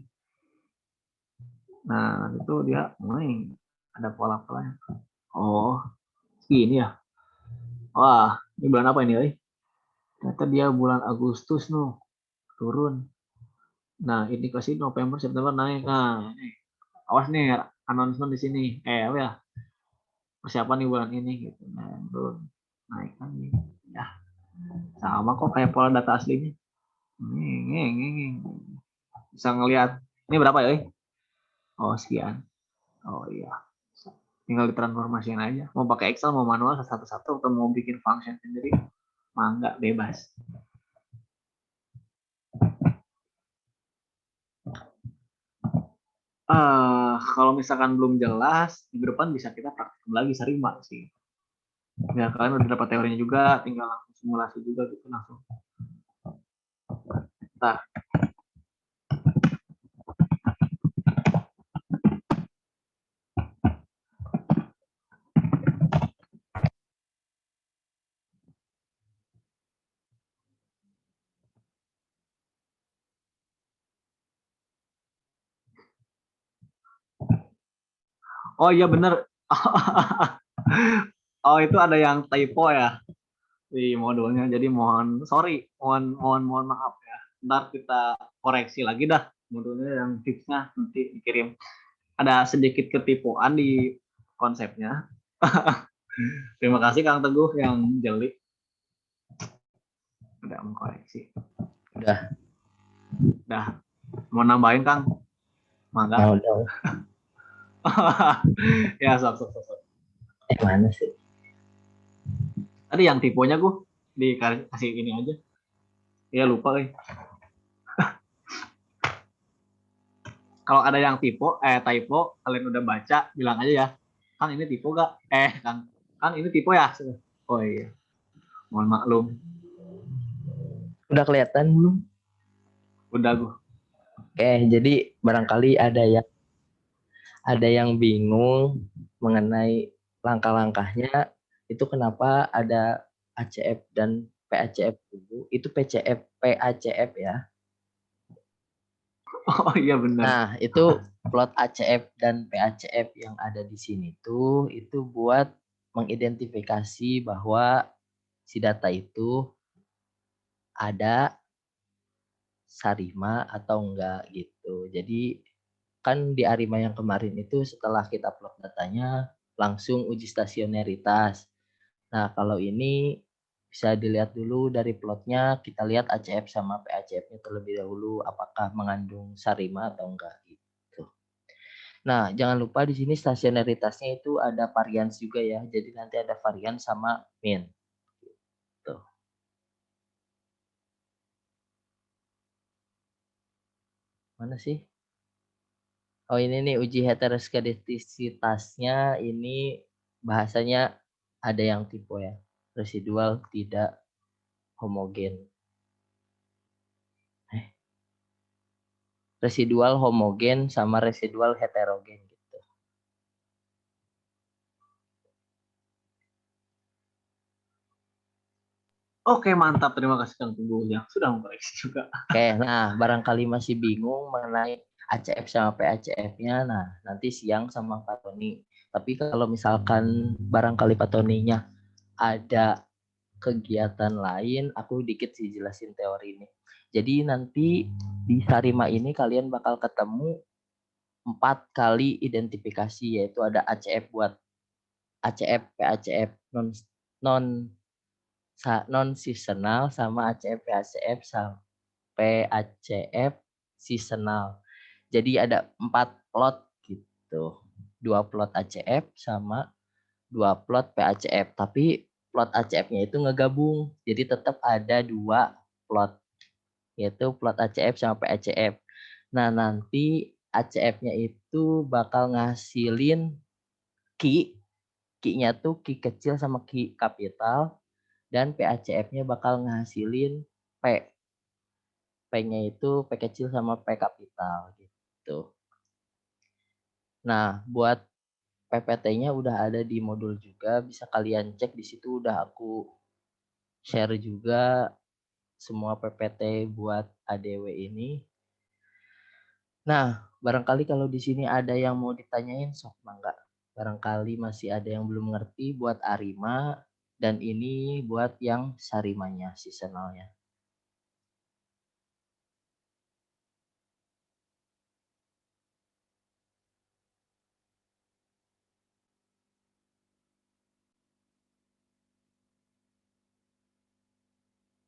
A: Nah itu dia ada pola-polanya. Oh ini ya. Wah ini bulan apa ini? Ternyata dia bulan Agustus turun. Nah ini kasih November September naik. Nah ini. Awas nih announcement di sini. Apa ya? Persiapan nih bulan ini gitu. Nah turun naik kan nih. Ya sama kok kayak pola data aslinya. Bisa ngelihat ini berapa ya? Oh sekian. Oh iya. Tinggal ditransformasiin aja. Mau pakai Excel, mau manual satu-satu, atau mau bikin function sendiri, mangga bebas. Kalau misalkan belum jelas, minggu depan bisa kita praktikum lagi Sarima sih. Ya kalian udah dapat teorinya juga, tinggal langsung simulasi juga gitu langsung. Nah, oh iya bener. Oh itu ada yang typo ya di modulnya. Jadi mohon maaf ya. Ntar kita koreksi lagi dah modulnya yang fixnya nanti dikirim. Ada sedikit ketipuan di konsepnya. Terima kasih Kang Teguh yang jeli udah mengkoreksi.
D: Udah.
A: Mau nambahin Kang? Mangga.
D: Mau dong.
A: Ya sok.
D: Mana sih?
A: Tadi yang tipenya gue dikasih ini aja. Ya lupa Kalau ada yang typo kalian udah baca bilang aja ya. Kan ini typo gak? Kan ini typo ya? Oh iya. Mohon maklum.
D: Udah kelihatan belum?
A: Udah gue.
D: Oke, jadi barangkali ada yang bingung mengenai langkah-langkahnya itu kenapa ada ACF dan PACF dulu. Itu PACF ya.
A: Oh iya benar.
D: Nah, itu plot ACF dan PACF yang ada di sini itu buat mengidentifikasi bahwa si data itu ada Sarima atau enggak gitu. Jadi kan di Arima yang kemarin itu setelah kita plot datanya langsung uji stasionaritas. Nah kalau ini bisa dilihat dulu dari plotnya, kita lihat ACF sama PACF-nya terlebih dahulu apakah mengandung Sarima atau enggak gitu. Nah jangan lupa di sini stasionaritasnya itu ada varians juga ya. Jadi nanti ada varian sama min. Tuh. Mana sih? Oh ini nih uji heteroskedastisitasnya ini bahasanya ada yang tipe ya. Residual tidak homogen. Residual homogen sama residual heterogen gitu.
A: Oke, mantap. Terima kasih Kang Teguh yang sudah mengkoreksi juga.
D: Oke, nah barangkali masih bingung mengenai ACF sama PACF-nya. Nah, nanti siang sama Pak Tony. Tapi kalau misalkan barangkali Pak Tony-nya ada kegiatan lain, aku dikit sih jelasin teori ini. Jadi nanti di Sarima ini kalian bakal ketemu 4 kali identifikasi, yaitu ada ACF buat ACF, PACF non non non seasonal sama ACF, PACF sama PACF seasonal. Jadi ada 4 plot gitu. 2 plot ACF sama 2 plot PACF. Tapi plot ACF-nya itu ngegabung. Jadi tetap ada 2 plot, yaitu plot ACF sama PACF. Nah, nanti ACF-nya itu bakal ngasilin key. Key-nya tuh key kecil sama key kapital. Dan PACF-nya bakal ngasilin P. P-nya itu P kecil sama P kapital gitu. Nah, buat PPT-nya udah ada di modul juga, bisa kalian cek di situ udah aku share juga semua PPT buat ADW ini. Nah, barangkali kalau di sini ada yang mau ditanyain, sok mangga. Barangkali masih ada yang belum ngerti buat Arima, dan ini buat yang Sarimanya, seasonalnya.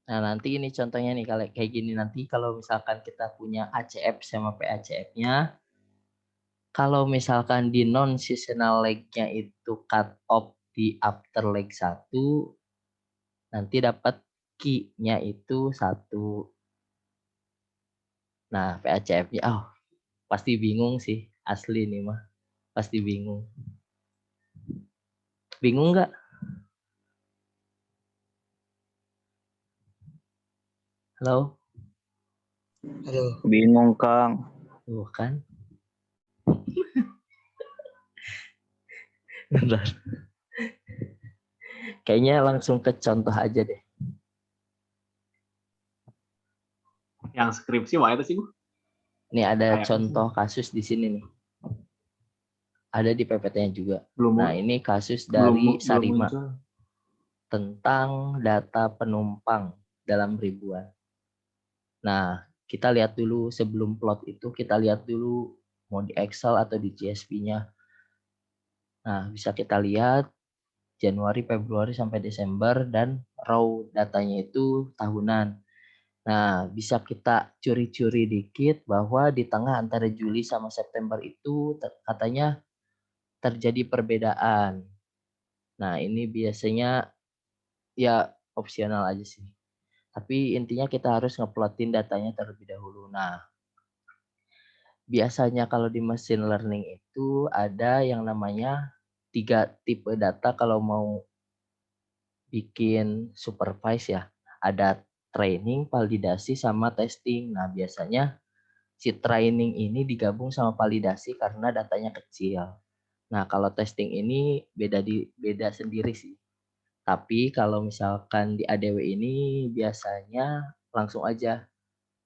D: Nah, nanti ini contohnya nih, kalau kayak gini nanti kalau misalkan kita punya ACF sama PACF-nya, kalau misalkan di non seasonal leg-nya itu cut off di after leg 1, nanti dapat key-nya itu 1. Nah, PACF-nya pasti bingung sih, asli nih mah. Pasti bingung. Bingung nggak? Halo?
C: Halo.
A: Bingung, Kang.
D: Tuh kan. Bentar. Kayaknya langsung ke contoh aja deh.
A: Yang skripsi wah itu sih, Bu.
D: Ini ada
A: Kayak
D: contoh kasus di sini nih. Ada di PPT-nya juga.
A: belum
D: Nah, ini kasus dari
A: belum
D: Sarima
A: muncul.
D: tentang data penumpang dalam ribuan. Nah, kita lihat dulu sebelum plot itu, kita lihat dulu mau di Excel atau di CSV-nya. Nah, bisa kita lihat Januari, Februari, sampai Desember, dan raw datanya itu tahunan. Nah, bisa kita curi-curi dikit bahwa di tengah antara Juli sama September itu katanya terjadi perbedaan. Nah, ini biasanya ya opsional aja sih. Tapi intinya kita harus ngeplotin datanya terlebih dahulu. Nah, biasanya kalau di machine learning itu ada yang namanya 3 tipe data kalau mau bikin supervise ya. Ada training, validasi, sama testing. Nah, biasanya si training ini digabung sama validasi karena datanya kecil. Nah, kalau testing ini beda sendiri sih. Tapi kalau misalkan di ADW ini biasanya langsung aja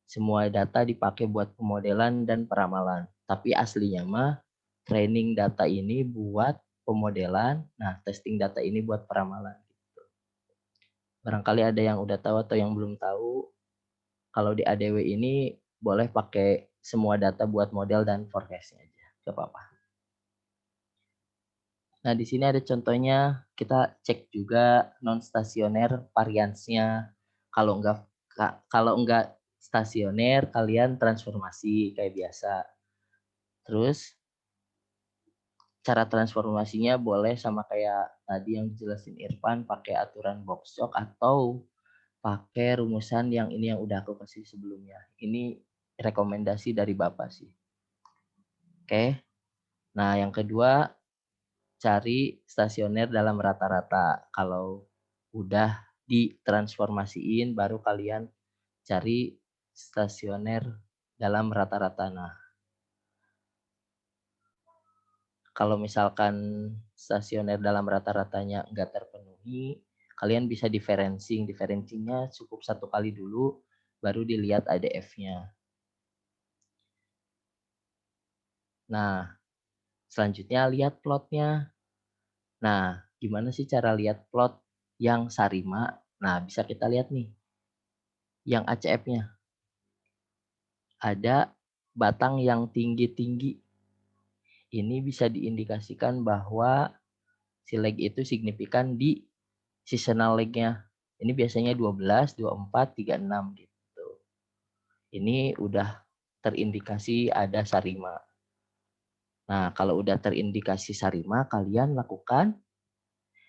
D: semua data dipakai buat pemodelan dan peramalan. Tapi aslinya mah training data ini buat pemodelan, nah testing data ini buat peramalan. Barangkali ada yang udah tahu atau yang belum tahu, kalau di ADW ini boleh pakai semua data buat model dan forecast-nya aja, gak apa-apa. Nah, di sini ada contohnya, kita cek juga non-stasioner variansnya. Kalau enggak stasioner, kalian transformasi kayak biasa. Terus cara transformasinya boleh sama kayak tadi yang dijelasin Irfan, pakai aturan box shock atau pakai rumusan yang ini yang udah aku kasih sebelumnya. Ini rekomendasi dari Bapak sih. Oke. Nah, yang kedua, cari stasioner dalam rata-rata. Kalau udah ditransformasiin, baru kalian cari stasioner dalam rata-rata. Nah, kalau misalkan stasioner dalam rata-ratanya nggak terpenuhi, kalian bisa differencing. Differencingnya cukup 1 kali dulu, baru dilihat ADF-nya. Nah, selanjutnya lihat plotnya. Nah, gimana sih cara lihat plot yang Sarima? Nah, bisa kita lihat nih, yang ACF-nya. Ada batang yang tinggi-tinggi. Ini bisa diindikasikan bahwa si lag itu signifikan di seasonal lag-nya. Ini biasanya 12, 24, 36 gitu. Ini udah terindikasi ada Sarima. Nah, kalau udah terindikasi Sarima, kalian lakukan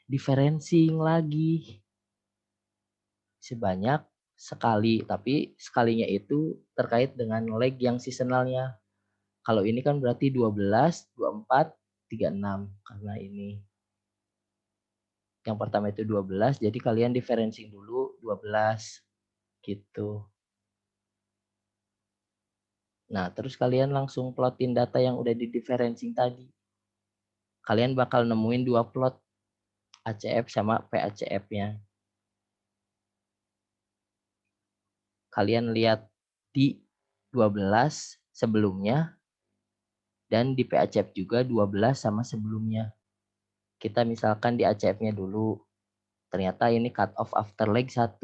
D: differencing lagi sebanyak sekali, tapi sekalinya itu terkait dengan lag yang seasonalnya. Kalau ini kan berarti 12, 24, 36 karena ini. Yang pertama itu 12, jadi kalian differencing dulu 12 gitu. Nah, terus kalian langsung plotin data yang udah di differencing tadi. Kalian bakal nemuin 2 plot, ACF sama PACF-nya. Kalian lihat di 12 sebelumnya dan di PACF juga 12 sama sebelumnya. Kita misalkan di ACF-nya dulu. Ternyata ini cut off after lag 1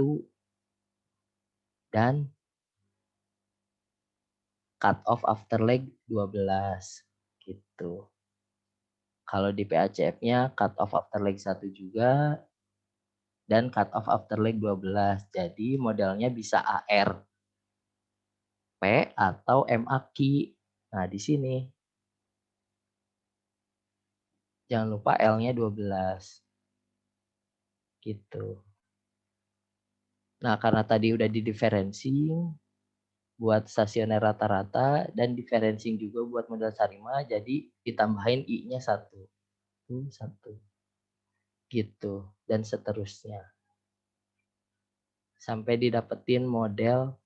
D: dan cut off after lag 12 gitu. Kalau di PACF-nya cut off after lag 1 juga dan cut off after lag 12. Jadi modelnya bisa AR, P atau MAQ. Nah, di sini jangan lupa L-nya 12. Gitu. Nah, karena tadi udah di differencing buat stasioner rata-rata dan differencing juga buat model Sarima, jadi ditambahin I-nya 1. 1. Gitu. Dan seterusnya. Sampai didapetin model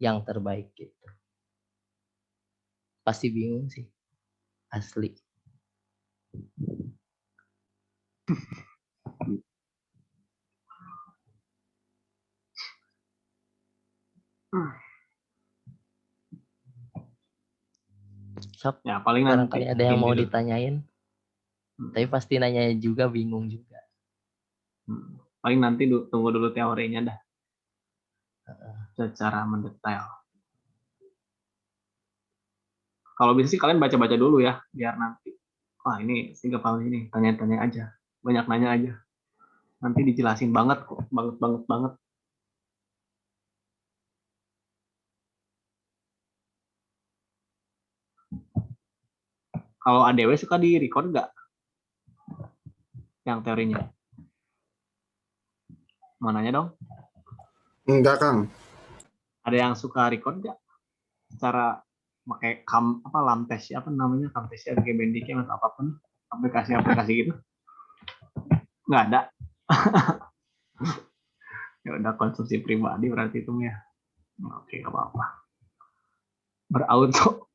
D: yang terbaik gitu. Pasti bingung sih. Asli. Sok,
A: Ya paling nanti
D: barangkali ada yang mau
A: ini dulu.
D: ditanyain. Tapi pasti nanya juga, bingung juga.
A: Paling nanti tunggu dulu teorinya dah. Secara mendetail. Kalau bisa sih kalian baca-baca dulu ya, biar nanti. Wah ini sehingga paham ini, tanya-tanya aja. Banyak nanya aja. Nanti dijelasin banget kok, banget. Kalau ADW suka di record nggak? Yang teorinya? Mau nanya dong?
C: Enggak, Kang.
A: Ada yang suka record nggak? Secara pakai lamtes apa namanya, Camtasia, Bandicam atau apapun, aplikasi-aplikasi gitu? Nggak ada. Ya udah konsumsi pribadi berarti itu ya. Oke, nggak apa-apa. Berauto.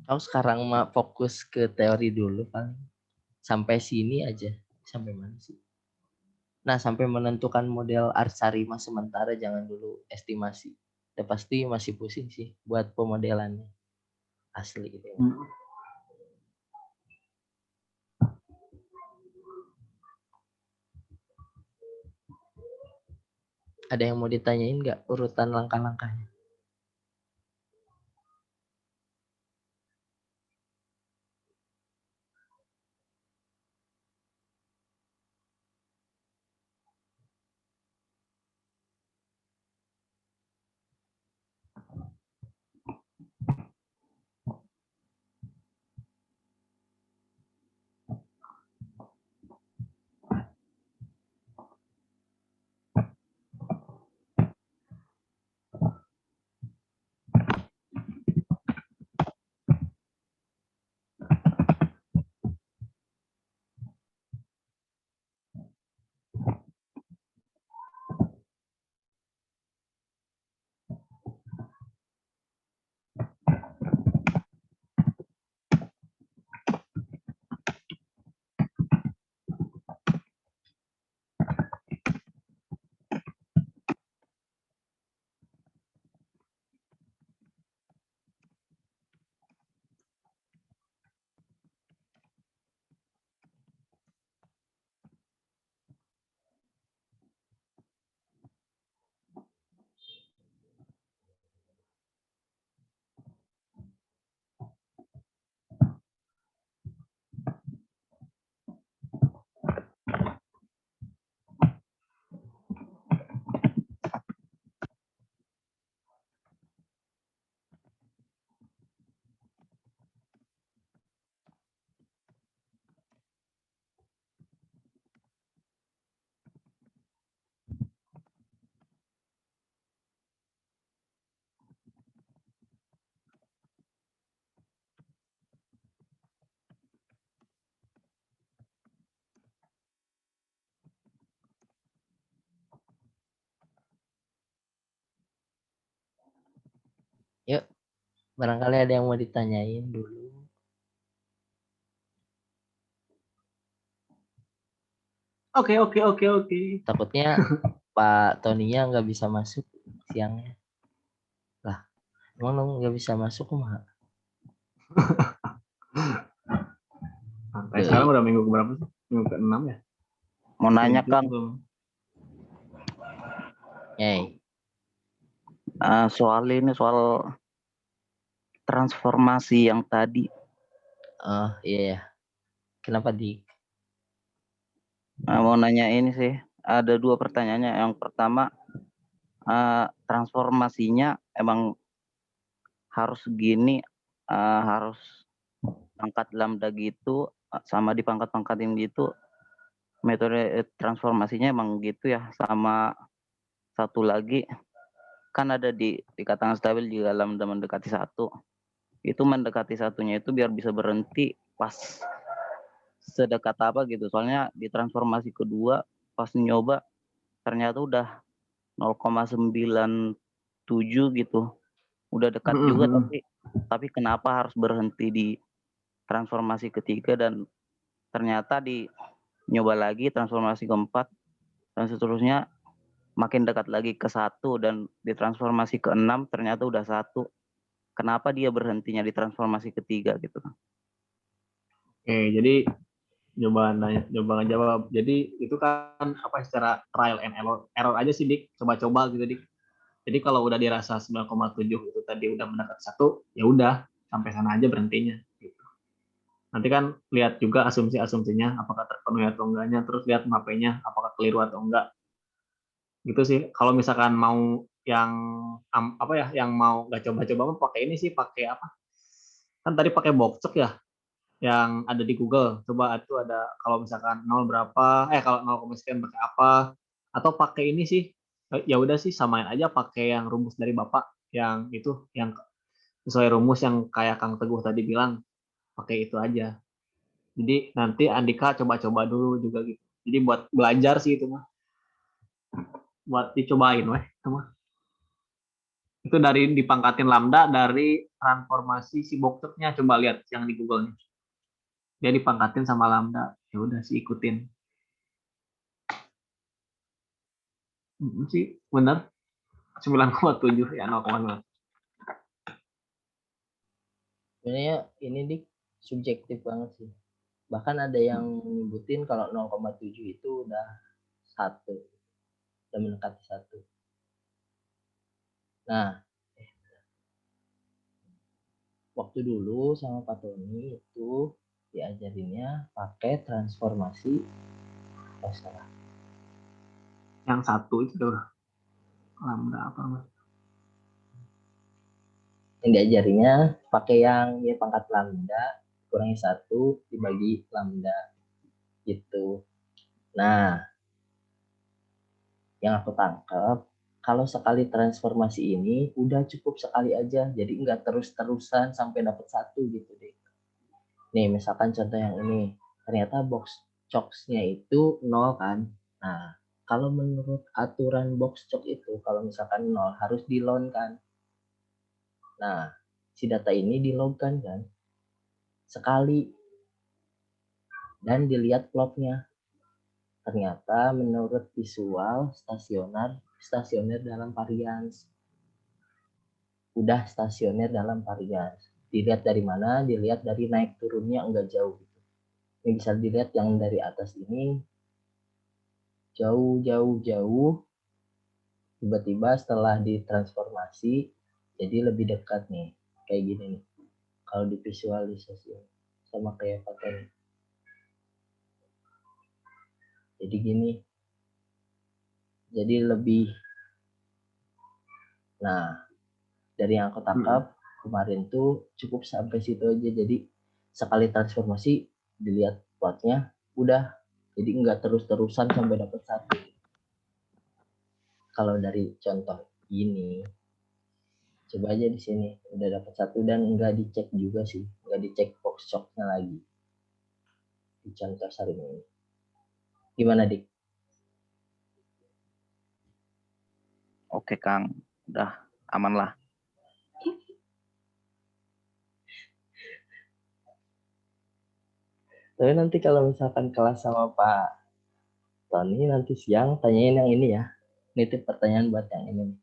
D: Kau sekarang mah fokus ke teori dulu paling. Sampai sini aja. Sampai mana sih? Nah, sampai menentukan model Arsarima sementara jangan dulu estimasi. Ya pasti masih pusing sih buat pemodelannya. Asli gitu ya. Ada yang mau ditanyain nggak urutan langkah-langkahnya? Barangkali ada yang mau ditanyain dulu.
A: Oke, oke, oke, oke.
D: Takutnya Pak Toninya nggak bisa masuk siangnya. Lah, emang lo nggak bisa masuk mah?
A: Sampai sekarang udah minggu keberapa sih? Minggu ke-6 ya?
E: Mau nanya
A: 7
E: Kang,
A: belum?
D: Hey,
E: soal ini soal transformasi yang tadi.
D: oh iya ya. Kenapa di?
E: Mau nanya ini sih, ada 2 pertanyaannya. Yang pertama, transformasinya emang harus gini, harus pangkat lambda gitu, sama dipangkat-pangkatin gitu, metode transformasinya emang gitu ya? Sama satu lagi, kan ada dikatakan stabil jika lambda mendekati 1. Itu mendekati satunya itu biar bisa berhenti pas sedekat apa gitu. Soalnya di transformasi kedua pas nyoba ternyata udah 0,97 gitu. Udah dekat juga tapi kenapa harus berhenti di transformasi ketiga dan ternyata di nyoba lagi transformasi keempat dan seterusnya makin dekat lagi ke 1 dan di transformasi ke-6 ternyata udah 1. Kenapa dia berhentinya di transformasi ketiga gitu?
A: Oke, jadi coba ngejawab. Jadi itu kan apa secara trial and error aja sih Dik, coba-coba gitu Dik. Jadi kalau udah dirasa 9,7 itu tadi udah mendekat 1, ya udah sampai sana aja berhentinya gitu. Nanti kan lihat juga asumsi-asumsinya apakah terpenuhi atau enggaknya, terus lihat mapenya apakah keliru atau enggak. Gitu sih. Kalau misalkan mau yang apa ya, yang mau nggak coba-coba mah pakai ini sih, pakai apa? Kan tadi pakai boxcok ya, yang ada di Google. Coba itu ada kalau misalkan 0 berapa, kalau 0, sekian pakai apa? Atau pakai ini sih, ya udah sih samain aja pakai yang rumus dari Bapak yang itu, yang sesuai rumus yang kayak Kang Teguh tadi bilang, pakai itu aja. Jadi nanti Andika coba-coba dulu juga gitu. Jadi buat belajar sih itu mah, buat dicobain weh, itu mah. Itu dari dipangkatin lambda dari transformasi si boxnya, coba lihat yang di Google nih. Dia dipangkatin sama lambda. Ya udah sih ikutin. Sih benar 9,7 ya 0,9.
D: Sebenarnya ini dik subjektif banget sih. Bahkan ada yang nyebutin kalau 0,7 itu udah 1, udah mendekati 1. Nah, waktu dulu sama Pak Tony itu diajarinnya pakai transformasi salah.
A: Yang satu itu udah lambda apa mas?
D: Yang diajarinnya pakai yang ya pangkat lambda kurangi 1 dibagi lambda gitu. Nah, yang aku tangkap kalau sekali transformasi ini udah cukup sekali aja, jadi nggak terus-terusan sampai dapat 1 gitu deh. Nih misalkan contoh yang ini, ternyata box choksnya itu 0 kan. Nah, kalau menurut aturan box chok itu kalau misalkan 0 harus di log kan. Nah, si data ini di log kan sekali dan dilihat plotnya. Ternyata menurut visual stasioner dalam varians. Udah stasioner dalam varians. Dilihat dari mana? Dilihat dari naik turunnya enggak jauh. Ini bisa dilihat yang dari atas ini jauh. Tiba-tiba setelah ditransformasi jadi lebih dekat nih. Kayak gini nih. Kalau divisualisasi sama kayak pattern. Jadi gini. Jadi lebih. Nah, dari yang aku tangkap kemarin tuh cukup sampai situ aja. Jadi sekali transformasi dilihat plotnya udah, jadi nggak terus-terusan sampai dapat 1. Kalau dari contoh ini coba aja di sini udah dapat 1 dan nggak dicek juga sih, nggak dicek box shocknya lagi di contoh hari ini. Gimana dik?
E: Oke Kang, udah aman lah.
D: Tapi nanti kalau misalkan kelas sama Pak Tony nanti siang tanyain yang ini ya. Nitip pertanyaan buat yang ini.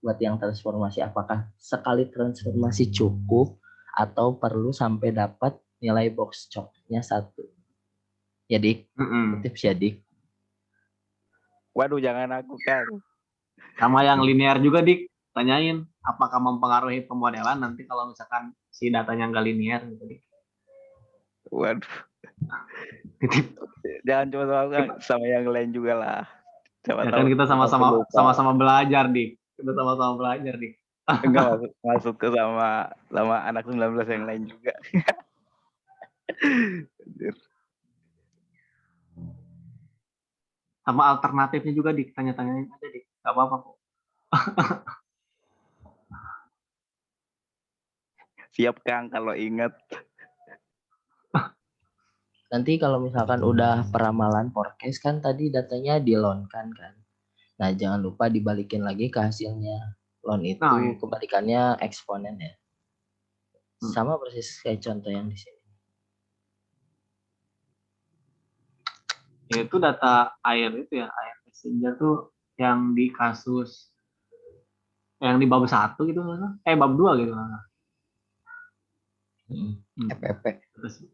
D: Buat yang transformasi, apakah sekali transformasi cukup atau perlu sampai dapat nilai box chopnya 1? Ya Dik,
A: Mm-mm.
D: tips ya Dik.
E: Waduh, jangan aku Kang.
A: Sama yang linear juga Dik, tanyain apakah mempengaruhi pemodelan nanti kalau misalkan si datanya nggak linear gitu Dik.
E: Waduh,
A: Titip.
E: jangan cuma sama aku, Kang. Sama yang lain juga lah. Siapa
A: Ya
E: tahu
A: kan kita
E: aku lupa.
A: sama-sama belajar Dik. Kita sama-sama belajar Dik.
E: Enggak masuk ke sama anak 19 yang lain juga.
A: Sama alternatifnya juga Dik, tanya-tanyain aja Dik. Gak apa-apa kok.
E: Siap Kang kalau ingat.
D: Nanti kalau misalkan udah peramalan forecast kan tadi datanya di loan kan. Nah, jangan lupa dibalikin lagi ke hasilnya. Loan itu
A: Nah, iya.
D: kebalikannya eksponen ya. Sama persis kayak contoh yang di sini.
A: Yaitu data air itu ya, air passenger tuh yang di kasus yang di bab 1 gitu bab 2 gitu.
D: FPP.
A: Terus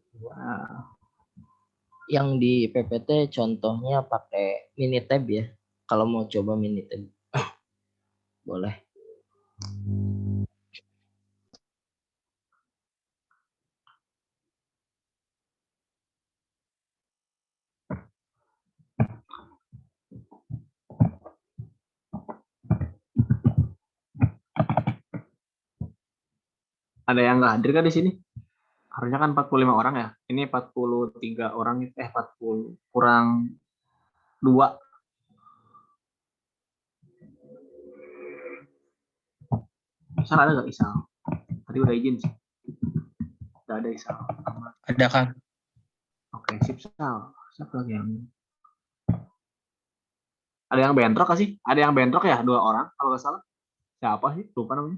D: Yang di PPT contohnya pakai Minitab ya. Kalau mau coba Minitab boleh.
A: ada yang nggak hadir kan di sini? Harusnya kan 45 orang ya. Ini 43 orang 40 kurang 2. Isal ada nggak Isal? Tadi udah izin sih. Nggak ada Isal.
B: Ada Kang.
A: Oke, sip Sal. Siapa lagi yang ada yang bentrok nggak sih? Ada yang bentrok ya 2 orang kalau nggak salah. Siapa sih? Lupa namanya.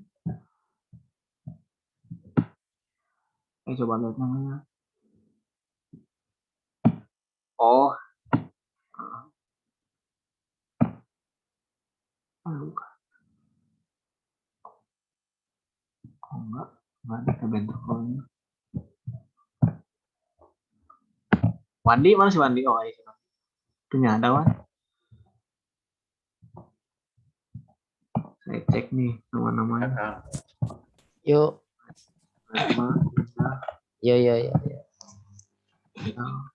A: Coba lihat namanya. Oh. Lupa. Oh enggak ada bentrok kalau Wandi mana sih Wandi? Oh iya. Punya ada Wan. Saya cek nih nama-namanya.
D: Yuk.
A: Nama,
D: Yo.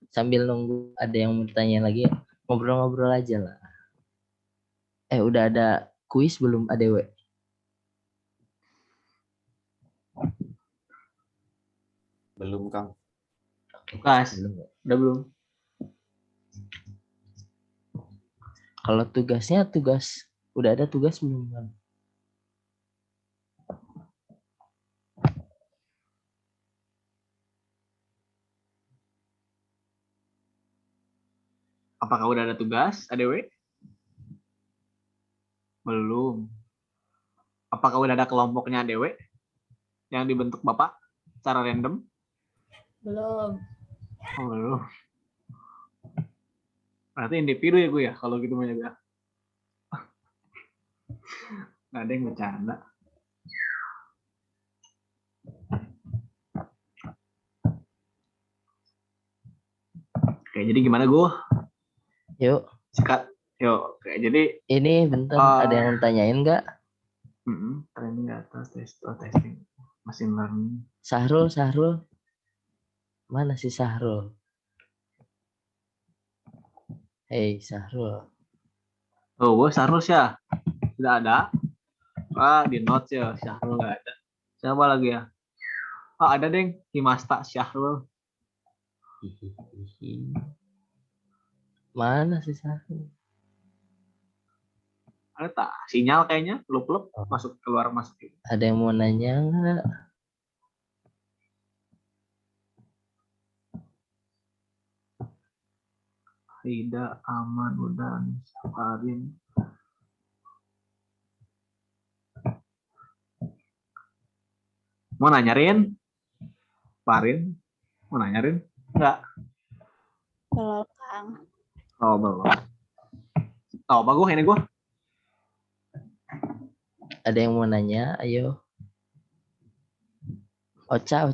D: Sambil nunggu ada yang mau tanya lagi, ngobrol-ngobrol aja lah. Udah ada kuis belum ADW?
C: Belum, Kang.
A: Tugas. Udah belum?
D: Kalau tugasnya udah ada tugas belum Bang?
A: Apakah udah ada tugas ADW? Belum. Apakah udah ada kelompoknya ADW yang dibentuk Bapak secara random?
F: Belum.
A: Oh, belum. Berarti individu ya gue ya kalau gitu mah juga. Nggak ada yang bercanda. Oke, jadi gimana gue?
D: Yuk.
A: Sikat. Yuk, oke. Jadi
D: Ini bentar, ada yang tanyain nggak?
A: training atas testing, machine learning.
D: Sahrul. Mana sih Sahrul? Hey Sahrul.
A: Oh, gue Sahrul ya. Tidak ada. Di notes ya, Syahrul nggak ada. Siapa lagi ya? Ada deng, Himasta Syahrul.
D: Mana sih Sahrul?
A: Ada tak? Sinyal kayaknya, lup masuk keluar masuk.
D: Ada yang mau nanya nggak?
A: Rida, Aman, udah, Farin. Mau nanyarin? Farin? Mau nanyarin? Enggak.
F: Belum, Kang.
A: Oh, belum. Oh, bagus ini gua.
D: Ada yang mau nanya? Ayo. Ocha.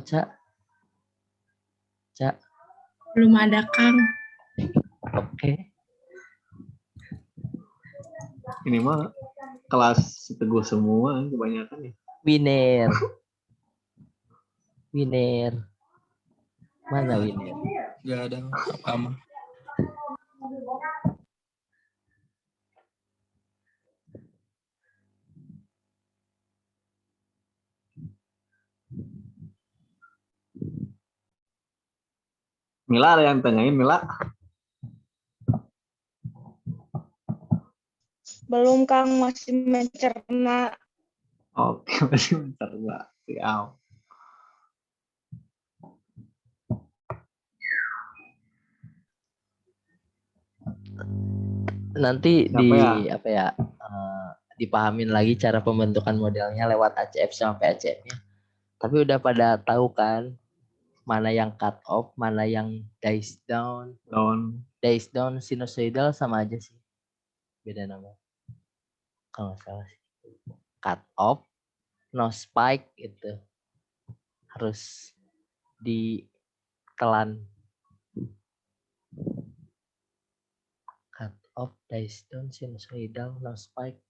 F: Belum ada, Kang.
D: Oke.
A: Ini mah kelas teguh semua kebanyakan ya.
D: Winner. Mana Winner?
B: Gak ada apa-apa.
A: Mila ada yang tanyain Mila?
F: Belum, Kang. Masih mencerna.
A: Oke, masih mencoba. Siap.
D: Nanti
A: Siapa ya?
D: dipahamin lagi cara pembentukan modelnya lewat ACF sampai ACF-nya. Tapi udah pada tahu kan mana yang cut off, mana yang dice down. Dice down sinusoidal sama aja sih. Beda nama. Kalau nggak salah sih. Cut off, no spike itu harus ditelan. Cut off, dice down, sinusoidal, no spike.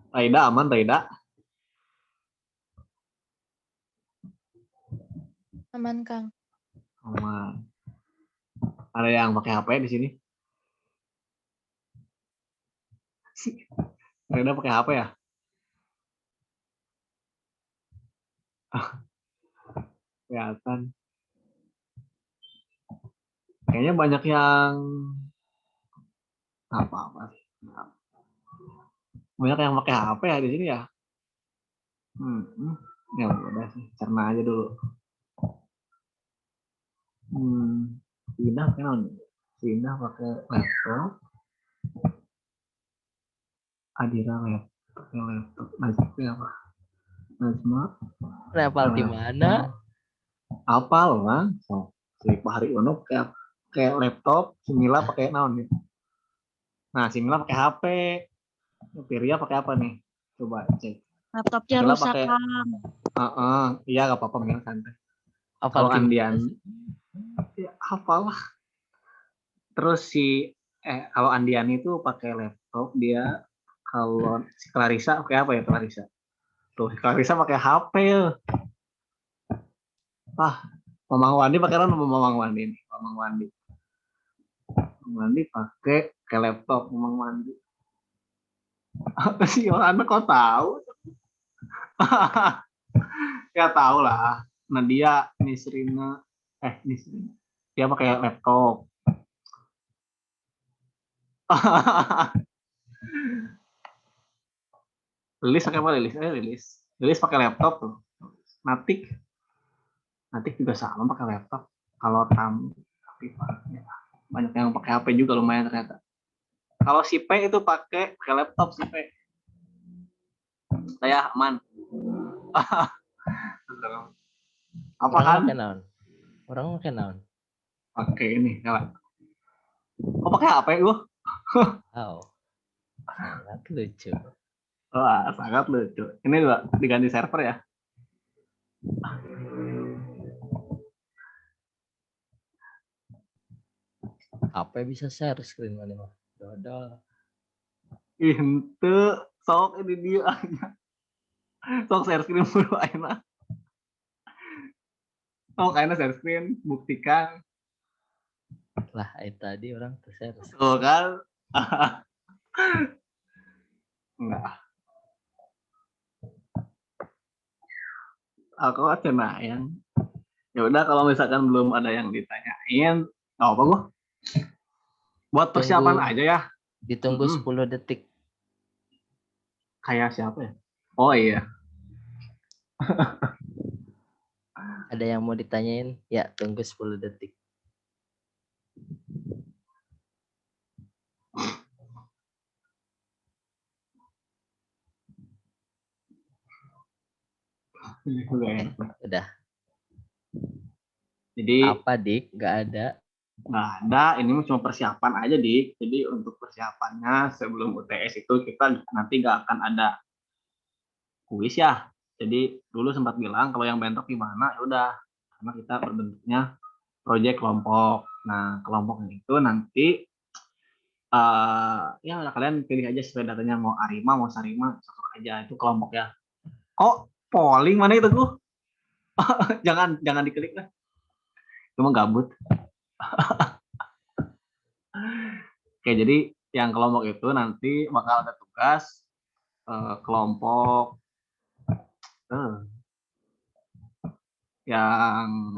A: Raida aman, Raida?
F: Aman, Kang.
A: Aman. Ada yang pakai HP di sini? Raida pakai HP ya? Kelihatan. Kayaknya banyak yang apa-apa sih. Banyak yang pakai HP ya di sini ya. Ya udah sih, cerna aja dulu. Pindah kan? Pindah pakai laptop. Adira pakai laptop. Najma apa? Najma.
D: Level di mana?
A: Apal bang. So, si Pak Hari Uno kayak laptop, si Mila pakai naon nih. Nah, si Mila pakai HP. Piria pakai apa nih? Coba cek.
F: Laptopnya
A: Mila
F: rusak,
A: pakai
F: Kang.
A: iya gak apa-apa Mila santai.
D: Apal
A: Kalau
D: di mana
A: Andian
D: sih?
A: ya hafal lah. Terus kalau Andian itu pakai laptop, dia kalau si Clarissa pakai apa ya Clarissa? Tuh, Clarissa pakai HP ya. Mamang Wandi pakai apa Mamang Wandi nih? Mamang Wandi pakai laptop Mamang Wandi. Apa sih anak kok tahu? Ya tahu lah. Nadia Nisrina Nisrina. Dia pakai laptop. Lilis pakai apa Lilis? Lilis pakai laptop tuh. Natik juga sama pakai laptop. Kalau tamu tapi ya, banyak yang pakai HP juga lumayan ternyata. Kalau si P itu pakai laptop si P. Saya aman. Apa kan?
D: Orang pakai naon?
A: Pakai ini, kawan. Oh, pakai HP gua?
D: Oh. Sangat lucu.
A: Wah, sangat lucu. Ini juga diganti server ya?
D: HP bisa share screen mana mah? Dodol.
A: Itu sok ini dia aja. Sok share screen dulu aja. Oh, kayaknya share screen, buktikan.
D: Lah, itu tadi orang tuh share.
A: Tuh kan? Enggak. Aku cina yang. Ya udah kalau misalkan belum ada yang ditanyain, nggak apa gua. Buat persiapan aja ya.
D: Ditunggu 10 detik.
A: Kayak siapa ya? Oh iya.
D: Ada yang mau ditanyain? Ya, tunggu 10 detik.
A: Nggak enak.
D: Udah.
A: Jadi
D: Apa Dik? Nggak ada.
A: nggak ada, ini cuma persiapan aja, Dik. Jadi untuk persiapannya sebelum UTS itu kita nanti nggak akan ada kuis ya. Jadi dulu sempat bilang kalau yang bentrok gimana, ya udah, karena kita berbentuknya proyek kelompok. Nah, kelompoknya itu nanti ya kalian pilih aja sesuai datanya, mau Arima, mau Sarima, cocok aja itu kelompok ya. Oh, polling mana itu tuh? jangan diklik lah. Cuma gabut. Oke, jadi yang kelompok itu nanti bakal ada tugas kelompok yang